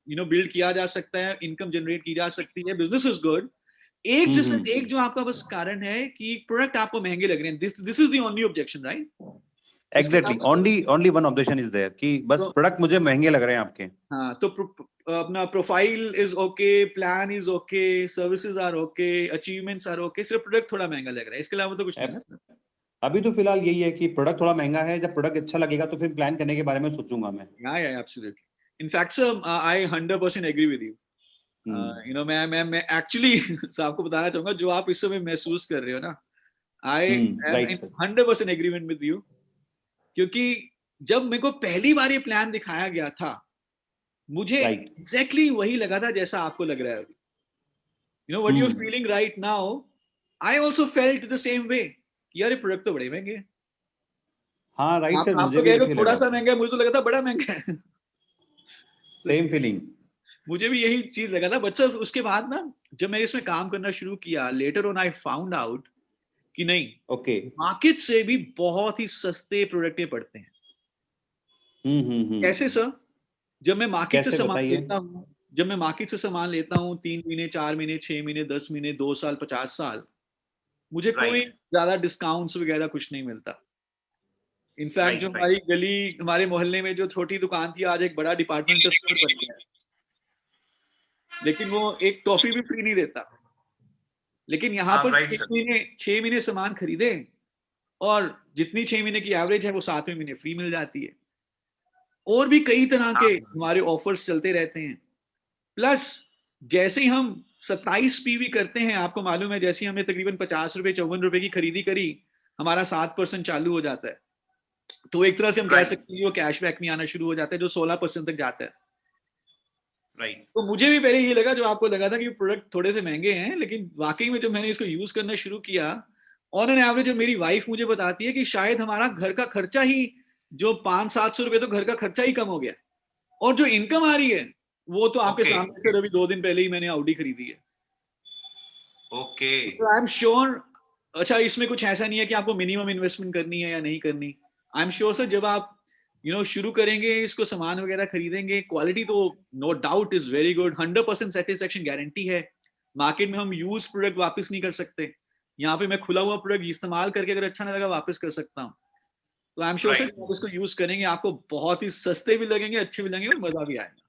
बिल्ड किया जा सकता है, इनकम जनरेट की जा सकती है, बिजनेस इज गुड। एक जो आपका बस कारण है कि प्रोडक्ट आपको महंगे लग रहे हैं, this is the only objection, right? Exactly, only one objection is there कि बस प्रोडक्ट मुझे महंगे लग रहे हैं आपके। हाँ, तो अपना profile is okay, plan is okay, services are okay, achievements are okay, सिर्फ प्रोडक्ट थोड़ा महंगा लग रहा है, इसके अलावा तो कुछ नहीं है। अभी तो फिलहाल यही है कि प्रोडक्ट थोड़ा महंगा है, जब प्रोडक्ट अच्छा लगेगा तो फिर प्लान करने के बारे में सोचूंगा मैं। Yeah, absolutely. In fact, sir, I 100% agree with you. मैं एक्चुअली आपको बताना चाहूंगा जो आप इस समय महसूस कर रहे हो ना, I am right, in sir. 100% agreement with you, क्योंकि जब मेरे को पहली बार ये प्लान दिखाया गया था, मुझे Right. एग्जैक्टली वही लगा था जैसा आपको लग रहा है अभी। What you are feeling right now, I also felt the same way कि यार ये प्रोडक्ट तो बड़े महंगे हैं। हाँ राइट सर, आप मुझे तो भी कह रहे ऐसे हो थोड़ा लगा सा महंगा है, मुझे तो लगा था बड़ा महंगा है। Same feeling. मुझे भी यही चीज लगा था, बट सर उसके बाद ना जब मैं इसमें काम करना शुरू किया, letter on I found out कि नहीं, ओके, मार्केट से भी बहुत ही सस्ते प्रोडक्ट ये पड़ते हैं। कैसे सर? जब मैं मार्केट से कैसे सामान बताइए? लेता हूँ, जब मैं मार्केट से सामान लेता हूँ 3 महीने, 4 महीने, 6 महीने, 10 महीने, 2 साल, 50 साल, मुझे कोई ज्यादा डिस्काउंट्स वगैरह कुछ नहीं मिलता। इनफैक्ट जो हमारी गली, हमारे मोहल्ले में जो छोटी दुकान थी, आज एक बड़ा डिपार्टमेंटल स्टोर बन गया है, लेकिन वो एक टॉफी भी फ्री नहीं देता। लेकिन यहाँ पर 6 महीने सामान खरीदे और जितनी 6 महीने की एवरेज है वो 7वें महीने फ्री मिल जाती है। और भी कई तरह के हमारे ऑफर्स चलते रहते हैं। प्लस जैसे ही हम 27 पीवी करते हैं, आपको मालूम है, जैसे ही हमने तकरीबन 50 रुपए, 54 रुपए की खरीदी करी, हमारा 7% चालू हो जाता है। तो एक तरह से हम कह सकते हैं वो कैशबैक में आना शुरू हो जाता है, जो 16% तक जाता है। राइट। तो मुझे भी पहले ये लगा, जो आपको लगा था कि प्रोडक्ट थोड़े से महंगे हैं, लेकिन वाकई में जब मैंने इसको यूज करना शुरू किया, ऑन एन एवरेज, जो मेरी वाइफ मुझे बताती है कि शायद हमारा घर का खर्चा ही जो 500-700 रुपए, तो घर का खर्चा ही कम हो गया, और जो इनकम आ रही है वो तो आपके सामने से अभी 2 दिन पहले ही मैंने ऑडी खरीदी है। Okay, I am sure. अच्छा, इसमें कुछ ऐसा नहीं है कि आपको मिनिमम इन्वेस्टमेंट करनी है या नहीं करनी। आई एम श्योर सर, जब आप शुरू करेंगे, इसको सामान वगैरह खरीदेंगे, क्वालिटी तो no doubt is very good, 100% satisfaction guarantee है। मार्केट में हम यूज प्रोडक्ट वापस नहीं कर सकते, यहाँ पे मैं खुला हुआ प्रोडक्ट इस्तेमाल करके अगर अच्छा ना लगा वापस कर सकता हूँ। तो आई एम श्योर सर, आप इसको यूज करेंगे, आपको बहुत ही सस्ते भी लगेंगे, अच्छे भी लगेंगे और मजा भी आएगा।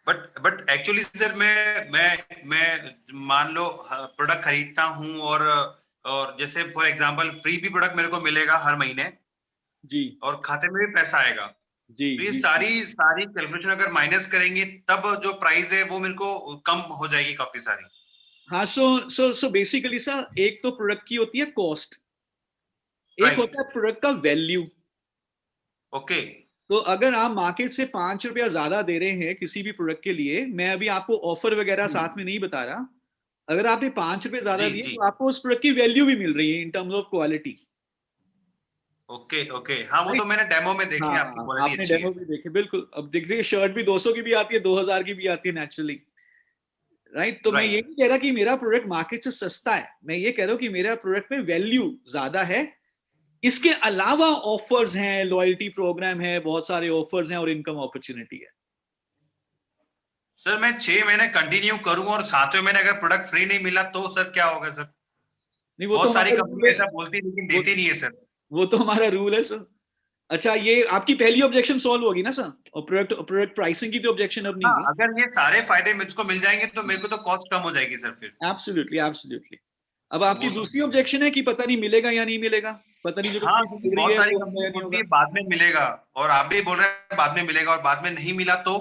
बट एक्चुअली सर, मैं मान लो प्रोडक्ट खरीदता हूँ और जैसे फॉर एग्जांपल फ्री भी प्रोडक्ट मेरे को मिलेगा हर महीने जी, और खाते में भी पैसा आएगा जी, तो ये जी, सारी कैलकुलेशन अगर माइनस करेंगे तब जो प्राइस है वो मेरे को कम हो जाएगी काफी सारी। हाँ, सो बेसिकली सर, एक तो प्रोडक्ट की होती है कॉस्ट, एक होता है प्रोडक्ट का वैल्यू। ओके, तो अगर आप मार्केट से 5 रुपया ज्यादा दे रहे हैं किसी भी प्रोडक्ट के लिए, मैं अभी आपको ऑफर वगैरह साथ में नहीं बता रहा, अगर आपने 5 रुपए ज्यादा दिए तो आपको उस प्रोडक्ट की वैल्यू भी मिल रही है in terms of quality. Okay, हाँ, वो तो मैंने डेमो में देखे, आपकी क्वालिटी आपने अच्छी डेमो है। भी देखे, बिल्कुल। अब देखिए, शर्ट भी 200 की भी आती है, 2000 की भी आती है नेचुरली, राइट? तो मैं ये नहीं कह रहा कि मेरा प्रोडक्ट मार्केट से सस्ता है, मैं ये कह रहा हूँ कि मेरा प्रोडक्ट में वैल्यू ज्यादा है। इसके अलावा ऑफर्स हैं, लॉयल्टी प्रोग्राम है, बहुत सारे ऑफर्स हैं और इनकम अपॉर्चुनिटी है। सर मैं 6 महीने कंटिन्यू करूं और 7वें महीने अगर प्रोडक्ट फ्री नहीं मिला तो सर क्या होगा सर? नहीं, वो बहुत तो सारी हमारा कंपनी ऐसा बोलती है लेकिन देती नहीं है सर। वो तो हमारा रूल है सर। अच्छा, ये आपकी पहली ऑब्जेक्शन सॉल्व होगी ना सर? और प्रोडक्ट प्राइसिंग की तो ऑब्जेक्शन अब नहीं हाँ, है। अगर ये सारे फायदे मुझको मिल जाएंगे तो मेरे को तो कॉस्ट कम हो जाएगी सर फिर। Absolutely, absolutely. अब आपकी दूसरी ऑब्जेक्शन है कि पता नहीं मिलेगा या नहीं मिलेगा, पता नहीं जो हाँ, मिल रही बहुत है सारी वो कंपनी नहीं बोलती होगा। है बाद में मिलेगा और आप भी बोल रहे हैं बाद में मिलेगा और बाद में नहीं मिला तो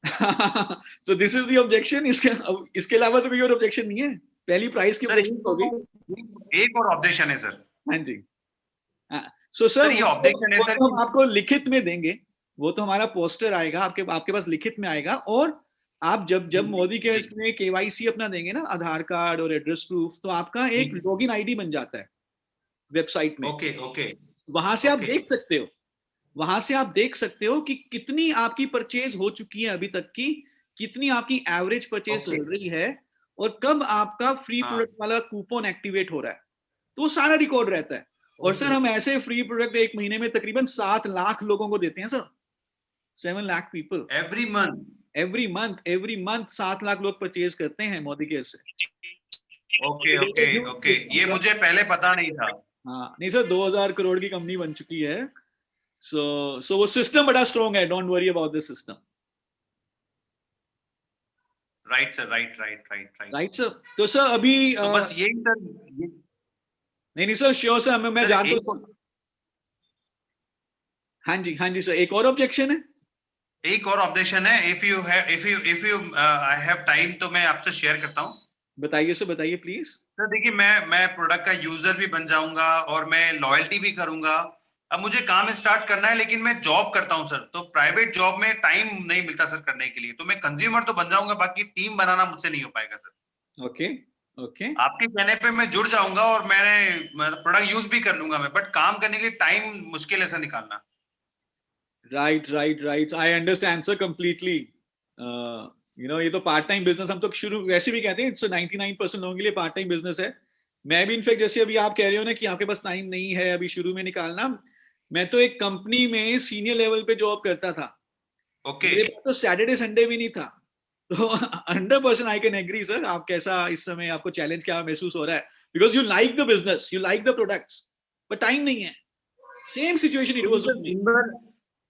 सो दिस इज द ऑब्जेक्शन। इसके अलावा तो कोई और ऑब्जेक्शन नहीं है। पहली प्राइस की सर ऑब्जेक्शन हो गई। एक और ऑब्जेक्शन है सर। हाँ जी। सो सर, ये ऑब्जेक्शन है सर, हम आपको लिखित में देंगे, वो तो हमारा पोस्टर आएगा आपके पास लिखित में आएगा, और आप जब मोदी के इसमें केवाईसी अपना देंगे ना, आधार कार्ड और एड्रेस प्रूफ, तो आपका एक लॉगिन आईडी बन जाता है वेबसाइट में। ओके, वहां से आप देख सकते हो, वहां से आप देख सकते हो कि कितनी आपकी परचेज हो चुकी है अभी तक की, कितनी आपकी एवरेज परचेज चल रही है, और कब आपका फ्री हाँ। प्रोडक्ट वाला कूपन एक्टिवेट हो रहा है, तो वो सारा रिकॉर्ड रहता है। और सर हम ऐसे फ्री प्रोडक्ट एक महीने में तकरीबन 7 लाख लोगों को देते हैं sir, 7 lakh people every month. Every month 7 lakh लोग परचेज करते हैं मोदी केयर से। ओके ओके ओके, ये मुझे पहले पता नहीं था। हाँ नहीं सर, 2000 करोड़ की कंपनी बन चुकी है। सो वो सिस्टम बड़ा स्ट्रॉन्ग है, don't worry about this system. Right sir, right right right right. Right sir. तो सर अभी तो बस यही सर, नहीं सर, श्योर सर, मैं सर जानता एक, हूँ। हाँ जी सर, एक और ऑब्जेक्शन है। एक और ऑब्जेक्शन है, if you I have time तो मैं आपसे शेयर करता हूँ। बताइए सर, बताइए प्लीज। सर देखिए, मैं प्रोडक्ट का यूजर भी बन जाऊंगा और मैं लॉयल्टी भी करूंगा। अब मुझे काम स्टार्ट करना है, लेकिन मैं जॉब करता हूं सर, तो प्राइवेट जॉब में टाइम नहीं मिलता सर करने के लिए। तो मैं कंज्यूमर तो बन जाऊंगा, बाकी टीम बनाना मुझसे नहीं हो पाएगा सर। Okay okay. आपके कहने पे मैं जुड़ जाऊंगा और मैंने प्रोडक्ट यूज भी कर लूंगा मैं, बट काम करने के लिए टाइम मुश्किल है सर निकालना। राइट, आई अंडरस्टैंड सर कंप्लीटली। ये तो पार्ट टाइम बिजनेस हम तो शुरू वैसे भी कहते हैं, इट्स 99% लोगों के लिए पार्ट टाइम बिजनेस है। मैं भी इनफेक्ट, जैसे अभी आप कह रहे हो ना कि आपके पास टाइम नहीं है अभी शुरू में निकालना, मैं तो एक कंपनी में सीनियर लेवल पे जॉब करता था। ओके। मेरे पास तो सैटरडे संडे भी नहीं था। तो 100% आई कैन एग्री सर। आप कैसा इस समय आपको चैलेंज क्या महसूस हो रहा है, because you like the business, you like the products, but time नहीं है। Same situation it was with me.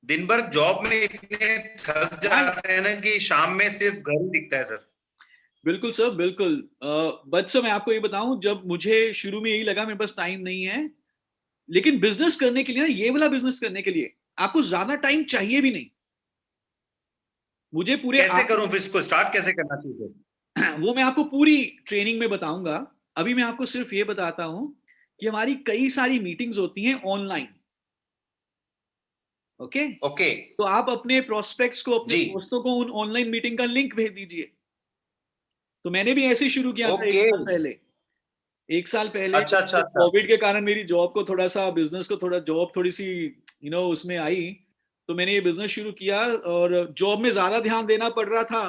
दिन भर जॉब में इतने थक जाते हैं ना कि शाम में सिर्फ घर ही दिखता है सर। बिल्कुल सर, बिल्कुल। बट सर मैं आपको ये बताऊं, जब मुझे शुरू में यही लगा मेरे पास टाइम नहीं है, लेकिन बिजनेस करने के लिए ना, ये वाला बिजनेस करने के लिए आपको ज्यादा टाइम चाहिए भी नहीं। मुझे पूरे कैसे करूं फिर, इसको स्टार्ट कैसे करना चाहिए? वो मैं आपको पूरी ट्रेनिंग में बताऊंगा। अभी मैं आपको सिर्फ ये बताता हूं कि हमारी कई सारी मीटिंग्स होती हैं ऑनलाइन। ओके। ओके तो आप अपने प्रोस्पेक्ट्स को, अपने जी। दोस्तों को उन ऑनलाइन मीटिंग का लिंक भेज दीजिए। तो मैंने भी ऐसे ही शुरू किया था ओके। 1 साल पहले। 1 साल पहले अच्छा अच्छा जब अच्छा। कोविड के कारण मेरी जॉब को थोड़ा सा, बिजनेस को थोड़ा, जॉब थोड़ी सी उसमें आई, तो मैंने ये बिजनेस शुरू किया। और जॉब में ज्यादा ध्यान देना पड़ रहा था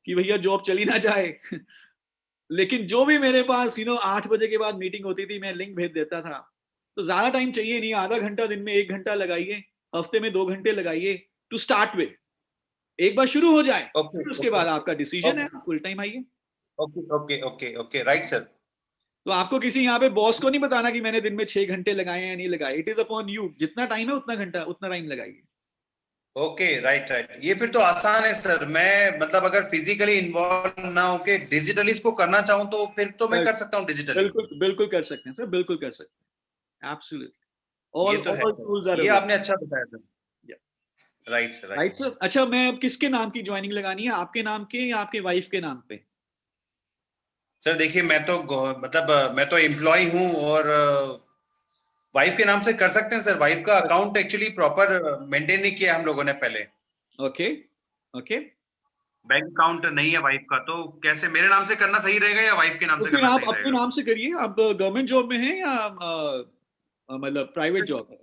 कि भैया जॉब चली ना जाए। लेकिन जो भी मेरे पास 8 बजे के बाद मीटिंग होती थी, मैं लिंक भेज देता था। तो ज्यादा टाइम चाहिए नहीं, आधा घंटा दिन में, 1 घंटा लगाइए, हफ्ते में 2 घंटे लगाइए टू स्टार्ट विद। एक बार शुरू हो जाए ओके फिर उसके ओके बाद आपका डिसीजन है, ओके फुल टाइम आइए। Okay okay okay okay right sir. तो आपको किसी यहाँ पे बॉस को नहीं बताना कि मैंने दिन में 6 घंटे लगाए हैं या नहीं लगाए। इट इज अपॉन यू, जितना टाइम है उतना घंटा, उतना टाइम लगाइए। ओके राइट राइट, ये फिर तो आसान है सर। मैं मतलब अगर फिजिकली इन्वॉल्व ना होके डिजिटली इसको करना चाहूँ तो फिर तो मैं कर सकता हूँ डिजिटली। बिल्कुल बिल्कुल कर सकते हैं सर, बिल्कुल कर सकते हैं, एब्सोल्युटली। ये ऑल तो है ऑल सर, टूल्स आर ये आपने अवेलेबल। अच्छा बताया sir. Right sir, right. Right sir. अच्छा, मैं अब किसके नाम की ज्वाइनिंग लगानी है, आपके नाम के या आपके वाइफ के नाम पे? सर देखिए, मैं तो मतलब मैं तो एम्प्लॉय हूँ और वाइफ के नाम से कर सकते हैं सर। वाइफ का अकाउंट एक्चुअली प्रॉपर मेंटेन नहीं किया हम लोगों ने पहले। Okay okay. बैंक अकाउंट नहीं है वाइफ का, तो कैसे मेरे नाम से करना सही रहेगा या वाइफ के नाम तो से फिर करना आप सही अपने रहेगा? नाम से करिए। आप गवर्नमेंट जॉब में हैं या मतलब प्राइवेट जॉब है?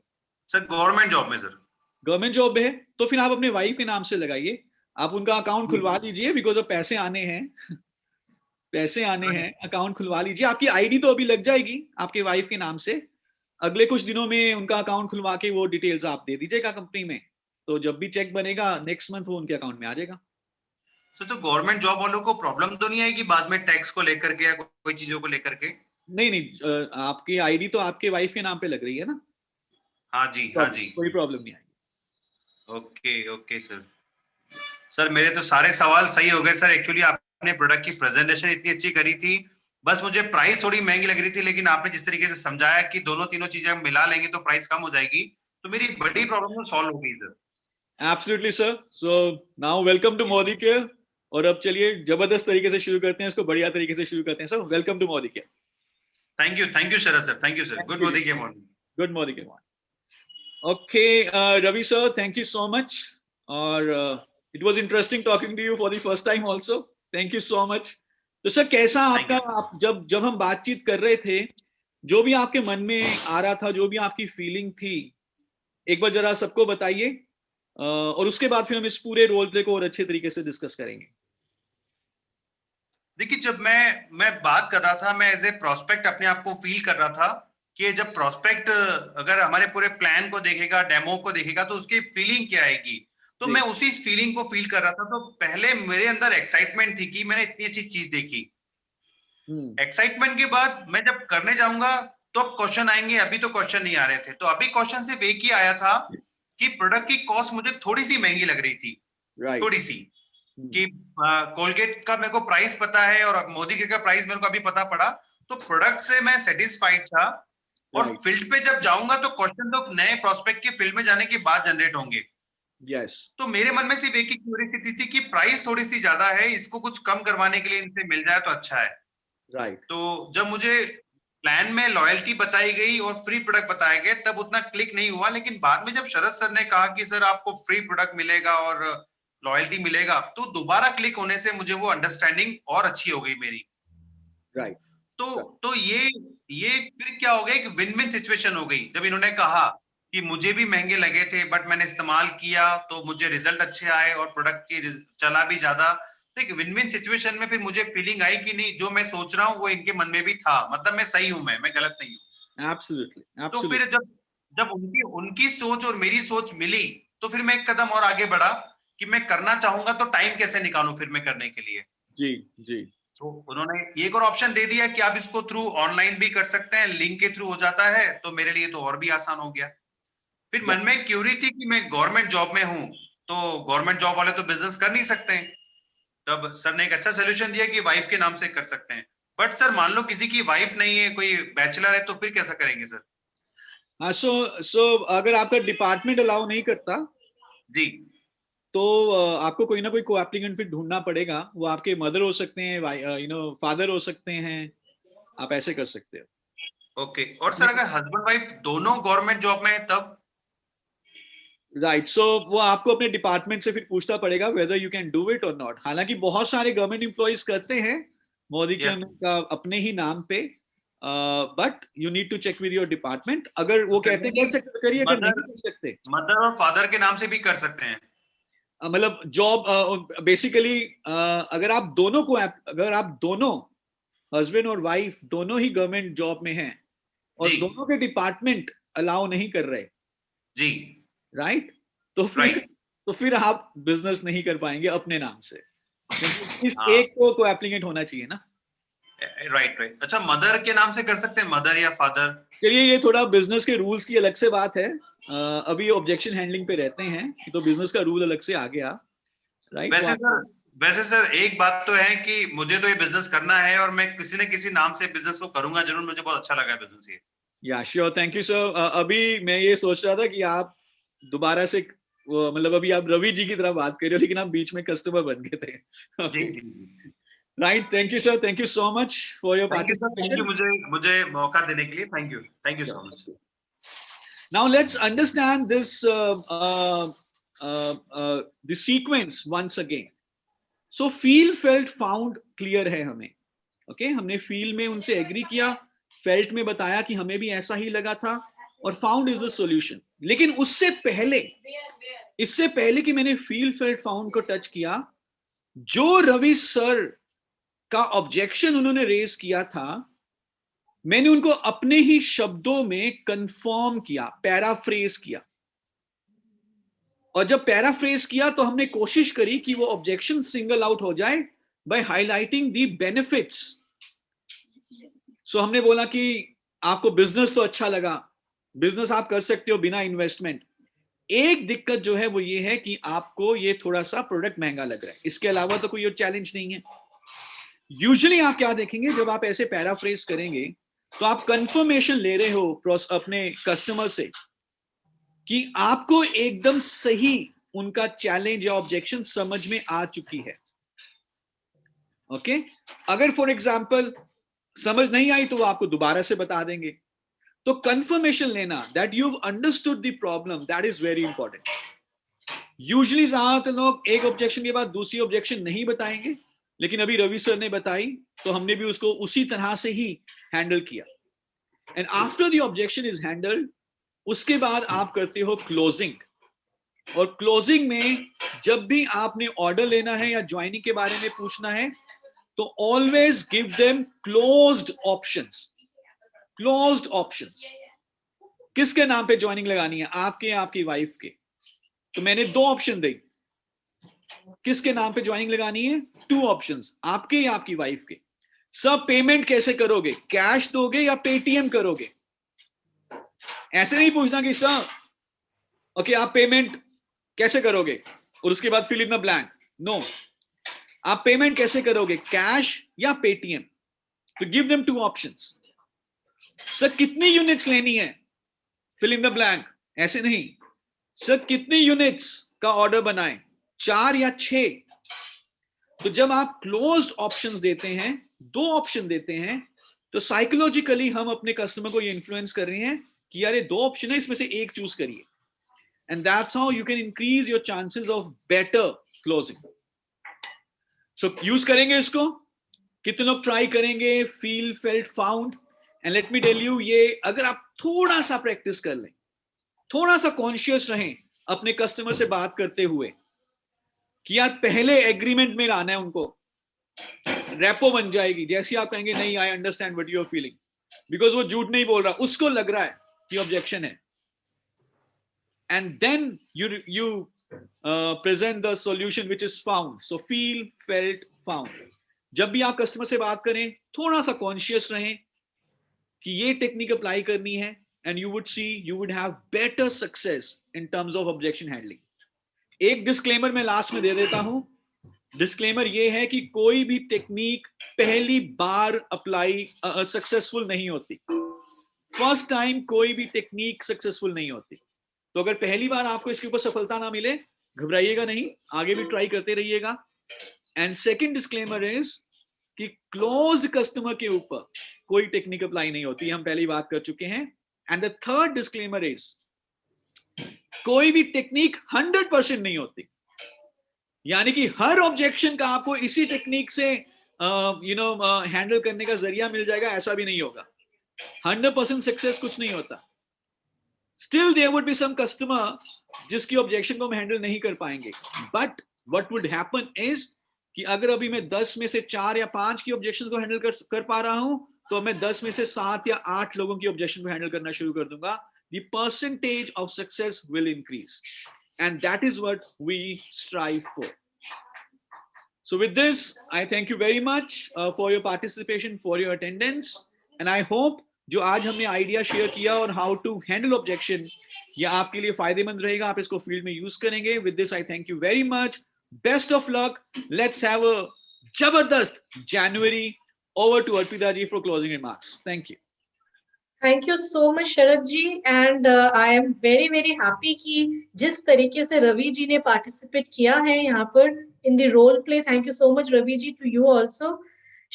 सर गवर्नमेंट जॉब में सर। गवर्नमेंट जॉब है तो फिर आप अपने वाइफ के नाम से लगाइए। आप उनका अकाउंट खुलवा लीजिए, बिकॉज अब पैसे आने हैं। पैसे आने हैं, अकाउंट खुलवा लीजिए। आपकी आईडी तो अभी लग जाएगी आपके वाइफ के नाम से। अगले कुछ दिनों में उनका अकाउंट खुलवा के वो डिटेल्स आप दे दीजिएगा कंपनी में। तो जब भी चेक बनेगा नेक्स्ट मंथ वो उनके अकाउंट में आ जाएगा। सर तो गवर्नमेंट जॉब वालों को प्रॉब्लम तो नहीं आएगी बाद में टैक्स को लेकर के या कोई चीजों को लेकर के? नहीं नहीं, आपकी आईडी तो आपके वाइफ के नाम पे लग रही है ना। हाँ जी, हाँ जी। कोई प्रॉब्लम नहीं आएगी। Okay okay sir. सर मेरे तो सारे सवाल सही हो गए सर। एक्चुअली आपने प्रोडक्ट की प्रेजेंटेशन इतनी अच्छी करी थी, बस मुझे प्राइस थोड़ी महंगी लग रही थी, लेकिन आपने जिस तरीके से समझाया कि दोनों तीनों चीजें हम मिला लेंगे तो प्राइस कम हो जाएगी, तो मेरी बड़ी प्रॉब्लम तो सॉल्व हो गई sir. Absolutely sir. So now welcome to Modi care. और अब चलिए जबरदस्त तरीके से शुरू करते हैं इसको, बढ़िया तरीके से शुरू करते हैं सर। Welcome to Modi care. Thank you sir, thank you sir. Good morning के morning. Good morning care. Okay Ravi sir, thank you so much. और it was interesting talking to you for the first time also. Thank you so much. तो sir कैसा Thank आपका, you. आप जब जब हम बातचीत कर रहे थे, जो भी आपके मन में आ रहा था, जो भी आपकी फीलिंग थी, एक बार जरा सबको बताइए। और उसके बाद फिर हम इस पूरे रोल प्ले को और अच्छे तरीके से डिस्कस करेंगे। देखिए, जब मैं बात कर रहा था, मैं एज ए प्रोस्पेक्ट अपने आप को फील कर रहा था कि जब प्रोस्पेक्ट अगर हमारे पूरे प्लान को देखेगा, डेमो को देखेगा, तो उसकी फीलिंग क्या आएगी। तो जी। मैं उसी फीलिंग को फील कर रहा था। तो पहले मेरे अंदर एक्साइटमेंट थी कि मैंने इतनी अच्छी चीज देखी। एक्साइटमेंट के बाद मैं जब करने जाऊंगा तो अब क्वेश्चन आएंगे। अभी तो क्वेश्चन नहीं आ रहे थे, तो अभी क्वेश्चन सिर्फ एक ही आया था कि प्रोडक्ट की कॉस्ट मुझे थोड़ी सी महंगी लग रही थी, राइट। थोड़ी सी। कि कोलगेट का मेरे को प्राइस पता है और मोदी के का प्राइस मेरे को अभी पता पड़ा, तो प्रोडक्ट से मैं सेटिस्फाइड था। और Right. फील्ड पे जब जाऊंगा तो क्वेश्चन तो नए प्रोस्पेक्ट के फील्ड में जाने के बाद जनरेट होंगे। यस। तो मेरे मन में सिर्फ एक ही क्यूरियोसिटी थी कि प्राइस थोड़ी सी ज्यादा है, इसको कुछ कम करवाने के लिए इनसे मिल जाए तो अच्छा है। राइट। तो जब मुझे प्लान में लॉयल्टी बताई गई और फ्री प्रोडक्ट बताए गए तब उतना क्लिक नहीं हुआ, लेकिन बाद में जब शरद सर ने कहा कि सर आपको फ्री प्रोडक्ट मिलेगा और लॉयल्टी मिलेगा, तो दोबारा क्लिक होने से मुझे वो अंडरस्टैंडिंग और अच्छी हो गई मेरी। राइट। तो ये फिर क्या हो गया, एक विन विन सिचुएशन हो गई। जब इन्होंने कहा कि मुझे भी महंगे लगे थे बट मैंने इस्तेमाल किया तो मुझे रिजल्ट अच्छे आए और प्रोडक्ट की चला भी ज्यादा, तो एक विन विन सिचुएशन में फिर मुझे फीलिंग आई कि नहीं, जो मैं सोच रहा हूँ वो इनके मन में भी था, मतलब मैं सही हूं, मैं गलत नहीं हूँ। एब्सोल्युटली, तो फिर एब्सोल्युटली। जब उनकी उनकी सोच और मेरी सोच मिली, तो फिर मैं एक कदम और आगे बढ़ा कि मैं करना चाहूंगा तो टाइम कैसे निकालूं फिर मैं करने के लिए। जी, जी। तो उन्होंने एक और ऑप्शन दे दिया कि आप इसको थ्रू ऑनलाइन भी कर सकते हैं, लिंक के थ्रू हो जाता है, तो मेरे लिए तो और भी आसान हो गया। फिर मन में क्यूरी थी कि मैं गवर्नमेंट जॉब में हूं, तो गवर्नमेंट जॉब वाले तो बिजनेस कर नहीं सकते हैं। तब सर ने एक अच्छा सोल्यूशन दिया कि वाइफ के नाम से कर सकते हैं। बट सर मान लो किसी की वाइफ नहीं है, कोई बैचलर है, तो फिर कैसा करेंगे सर? हाँ, सो अगर आपका डिपार्टमेंट अलाउ नहीं करता जी। तो आपको कोई ना कोई को एप्लीकेंट फिर ढूंढना पड़ेगा। वो आपके मदर हो सकते हैं, फादर हो सकते हैं। आप ऐसे कर सकते हो। ओके। और सर अगर हस्बैंड वाइफ दोनों गवर्नमेंट जॉब में है तब? राइट। सो वो आपको अपने डिपार्टमेंट से फिर पूछना पड़ेगा whether you can do it और नॉट। हालांकि बहुत सारे गवर्नमेंट एम्प्लॉइज करते हैं मोदी के यस। का अपने ही नाम पे, but you need to check with your department. अगर वो कहते हैं कर सकते करिए, अगर नहीं मदर कर सकते मदर और फादर के नाम से भी कर सकते हैं? मतलब जॉब बेसिकली अगर आप दोनों हस्बैंड और वाइफ दोनों ही गवर्नमेंट जॉब में हैं और जी। दोनों के डिपार्टमेंट अलाउ नहीं कर रहे, जी। राइट, तो राइट। फिर आप बिजनेस नहीं कर पाएंगे अपने नाम से, क्योंकि इस हाँ। एक को एप्लीकेंट होना चाहिए ना। Right right. अच्छा, मदर के नाम से कर सकते हैं, मदर या फादर? चलिए, ये थोड़ा बिजनेस के रूल्स की अलग से बात है। अभी ऑब्जेक्शन हैंडलिंग पे रहते हैं, तो बिजनेस का रूल अलग से आ गया, राइट। वैसे सर एक बात तो है कि मुझे तो ये बिजनेस करना है और मैं किसी न किसी नाम से बिजनेस को करूंगा जरूर। मुझे बहुत अच्छा लगा बिजनेस ये। या श्योर, थैंक यू सर। अभी मैं ये सोच रहा था कि आप दोबारा से मतलब अभी आप रवि जी की तरह बात कर रहे हो, लेकिन आप बीच में कस्टमर बन गए थे। जी ओके, जी। Right. Thank you sir, thank you so much for your thank you sir, thank you participation. मुझे मौका देने के लिए। थैंक यू सो मच। Now let's understand this the sequence once again. So feel, felt, found clear है हमें। Okay, हमने फील में उनसे एग्री किया, फेल्ट में बताया कि हमें भी ऐसा ही लगा था, और फाउंड इज द सॉल्यूशन। लेकिन इससे पहले कि मैंने फील, फेल्ट, फाउंड को टच किया, जो रवि सर का ऑब्जेक्शन उन्होंने रेज किया था, मैंने उनको अपने ही शब्दों में कंफर्म किया, पैराफ्रेज किया। और जब पैराफ्रेज किया तो हमने कोशिश करी कि वो ऑब्जेक्शन सिंगल आउट हो जाए बाय हाईलाइटिंग दी बेनिफिट्स। सो हमने बोला कि आपको बिजनेस तो अच्छा लगा, बिजनेस आप कर सकते हो बिना इन्वेस्टमेंट। एक दिक्कत जो है वो ये है कि आपको ये थोड़ा सा प्रोडक्ट महंगा लग रहा है, इसके अलावा तो कोई और चैलेंज नहीं है। यूजुअली आप क्या देखेंगे, जब आप ऐसे पैराफ्रेज करेंगे तो आप कंफर्मेशन ले रहे हो अपने कस्टमर से कि आपको एकदम सही उनका चैलेंज या ऑब्जेक्शन समझ में आ चुकी है। ओके, अगर फॉर एग्जांपल समझ नहीं आई तो वो आपको दोबारा से बता देंगे। तो कंफर्मेशन लेना that you understood the problem, that is very important. Usually ज्यादातर लोग एक ऑब्जेक्शन के बाद दूसरी ऑब्जेक्शन नहीं बताएंगे, लेकिन अभी रवि सर ने बताई तो हमने भी उसको उसी तरह से ही हैंडल किया। And after the objection is handled, उसके बाद आप करते हो क्लोजिंग। और क्लोजिंग में जब भी आपने ऑर्डर लेना है या ज्वाइनिंग के बारे में पूछना है, तो always give them closed options. Closed options. किसके नाम पे ज्वाइनिंग लगानी है, आपके या आपकी वाइफ के? तो मैंने 2 ऑप्शन दी. किसके नाम पे ज्वाइनिंग लगानी है? 2 ऑप्शंस, आपके या आपकी वाइफ के. सब पेमेंट कैसे करोगे, कैश दोगे या पेटीएम करोगे? ऐसे नहीं पूछना कि सर ओके आप पेमेंट कैसे करोगे और उसके बाद fill in the blank. No, आप पेमेंट कैसे करोगे, कैश या पेटीएम? तो गिव देम 2 ऑप्शंस. सर कितनी यूनिट्स लेनी है, फिल इन द ब्लैंक. ऐसे नहीं. सर कितनी यूनिट्स का ऑर्डर बनाएं, 4 या 6? तो जब आप क्लोज्ड ऑप्शंस देते हैं, 2 ऑप्शन देते हैं, तो साइकोलॉजिकली हम अपने कस्टमर को ये इन्फ्लुएंस कर रहे हैं कि यार ये 2 ऑप्शन है, इसमें से एक चूज करिए. And that's how you can increase your chances of better closing. So use करेंगे इसको. कितने लोग ट्राई करेंगे? Feel, felt, found. And let me tell you, ये अगर आप थोड़ा सा प्रैक्टिस कर लें, थोड़ा सा कॉन्शियस रहें अपने कस्टमर से बात करते हुए कि यार पहले एग्रीमेंट में लाना है उनको, रेपो बन जाएगी. जैसे आप कहेंगे नहीं I understand what you are feeling, because वो झूठ नहीं बोल रहा, उसको लग रहा है कि ऑब्जेक्शन है. And then you present the solution which is found. So feel, felt, found. जब भी आप कस्टमर से बात करें, थोड़ा सा कॉन्शियस रहें कि ये टेक्निक अप्लाई करनी है, and you would see you would have better success in terms of objection handling. एक डिस्क्लेमर मैं लास्ट में दे देता हूं. डिस्क्लेमर ये है कि कोई भी टेक्निक पहली बार अप्लाई सक्सेसफुल नहीं होती. फर्स्ट टाइम कोई भी टेक्निक सक्सेसफुल नहीं होती. तो अगर पहली बार आपको इसके ऊपर सफलता ना मिले, घबराइएगा नहीं, आगे भी ट्राई करते रहिएगा. एंड सेकेंड डिस्क्लेमर इज कि क्लोज्ड कस्टमर के ऊपर कोई टेक्निक अप्लाई नहीं होती, हम पहली बात कर चुके हैं. And the third disclaimer is कोई भी टेक्निक 100% नहीं होती. यानी कि हर ऑब्जेक्शन का आपको इसी टेक्निक से हैंडल करने का जरिया मिल जाएगा, ऐसा भी नहीं होगा. 100% सक्सेस कुछ नहीं होता. Still there would be some customer जिसकी ऑब्जेक्शन को हम हैंडल नहीं कर पाएंगे. But what would happen is कि अगर अभी मैं 10 में से 4 या 5 की ऑब्जेक्शन को हैंडल कर पा रहा हूं, तो मैं 10 में से 7 या 8 लोगों की ऑब्जेक्शन को हैंडल करना शुरू कर दूंगा. The percentage of success will increase, and that is what we strive for. So with this, I thank you very much for your participation, for your attendance, and I hope जो आज हमने idea share किया और how to handle objection, ये आपके लिए फायदेमंद रहेगा, आप इसको फील्ड में यूज करेंगे. With this I thank you very much. Best of luck. Let's have a जबरदस्त जनवरी. Over to Arpita ji for closing remarks. Thank you. Thank you so much Sharad ji, and I am very happy कि जिस तरीके से रवि जी ने participate किया है यहाँ पर in the role play. Thank you so much Ravi ji, to you also.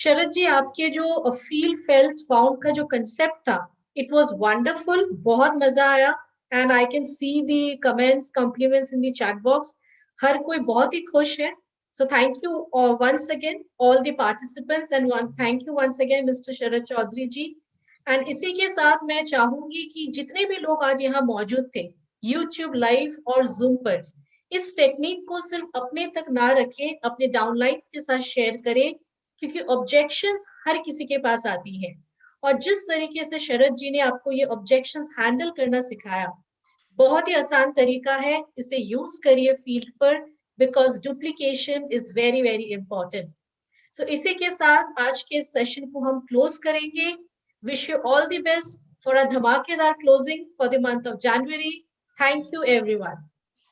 शरद जी, आपके जो feel, felt, found का जो concept था, it was wonderful. बहुत मजा आया, and I can see the comments, compliments in the chat box. हर कोई बहुत ही खुश है. So thank you once again all the participants, and thank you once again Mr. Sharad Chaudhary ji. And इसी के साथ मैं चाहूंगी कि जितने भी लोग आज यहाँ मौजूद थे YouTube लाइव और Zoom पर, इस टेक्निक को सिर्फ अपने तक ना रखें, अपने डाउनलाइंस के साथ शेयर करें, क्योंकि ऑब्जेक्शंस हर किसी के पास आती है. और जिस तरीके से शरद जी ने आपको ये ऑब्जेक्शंस हैंडल करना सिखाया, बहुत ही आसान तरीका है, इसे यूज करिए फील्ड पर, because duplication is very important. So इसी के साथ आज के सेशन को हम क्लोज करेंगे. Wish you all the best for a धमाकेदार closing for the month of January. Thank you everyone.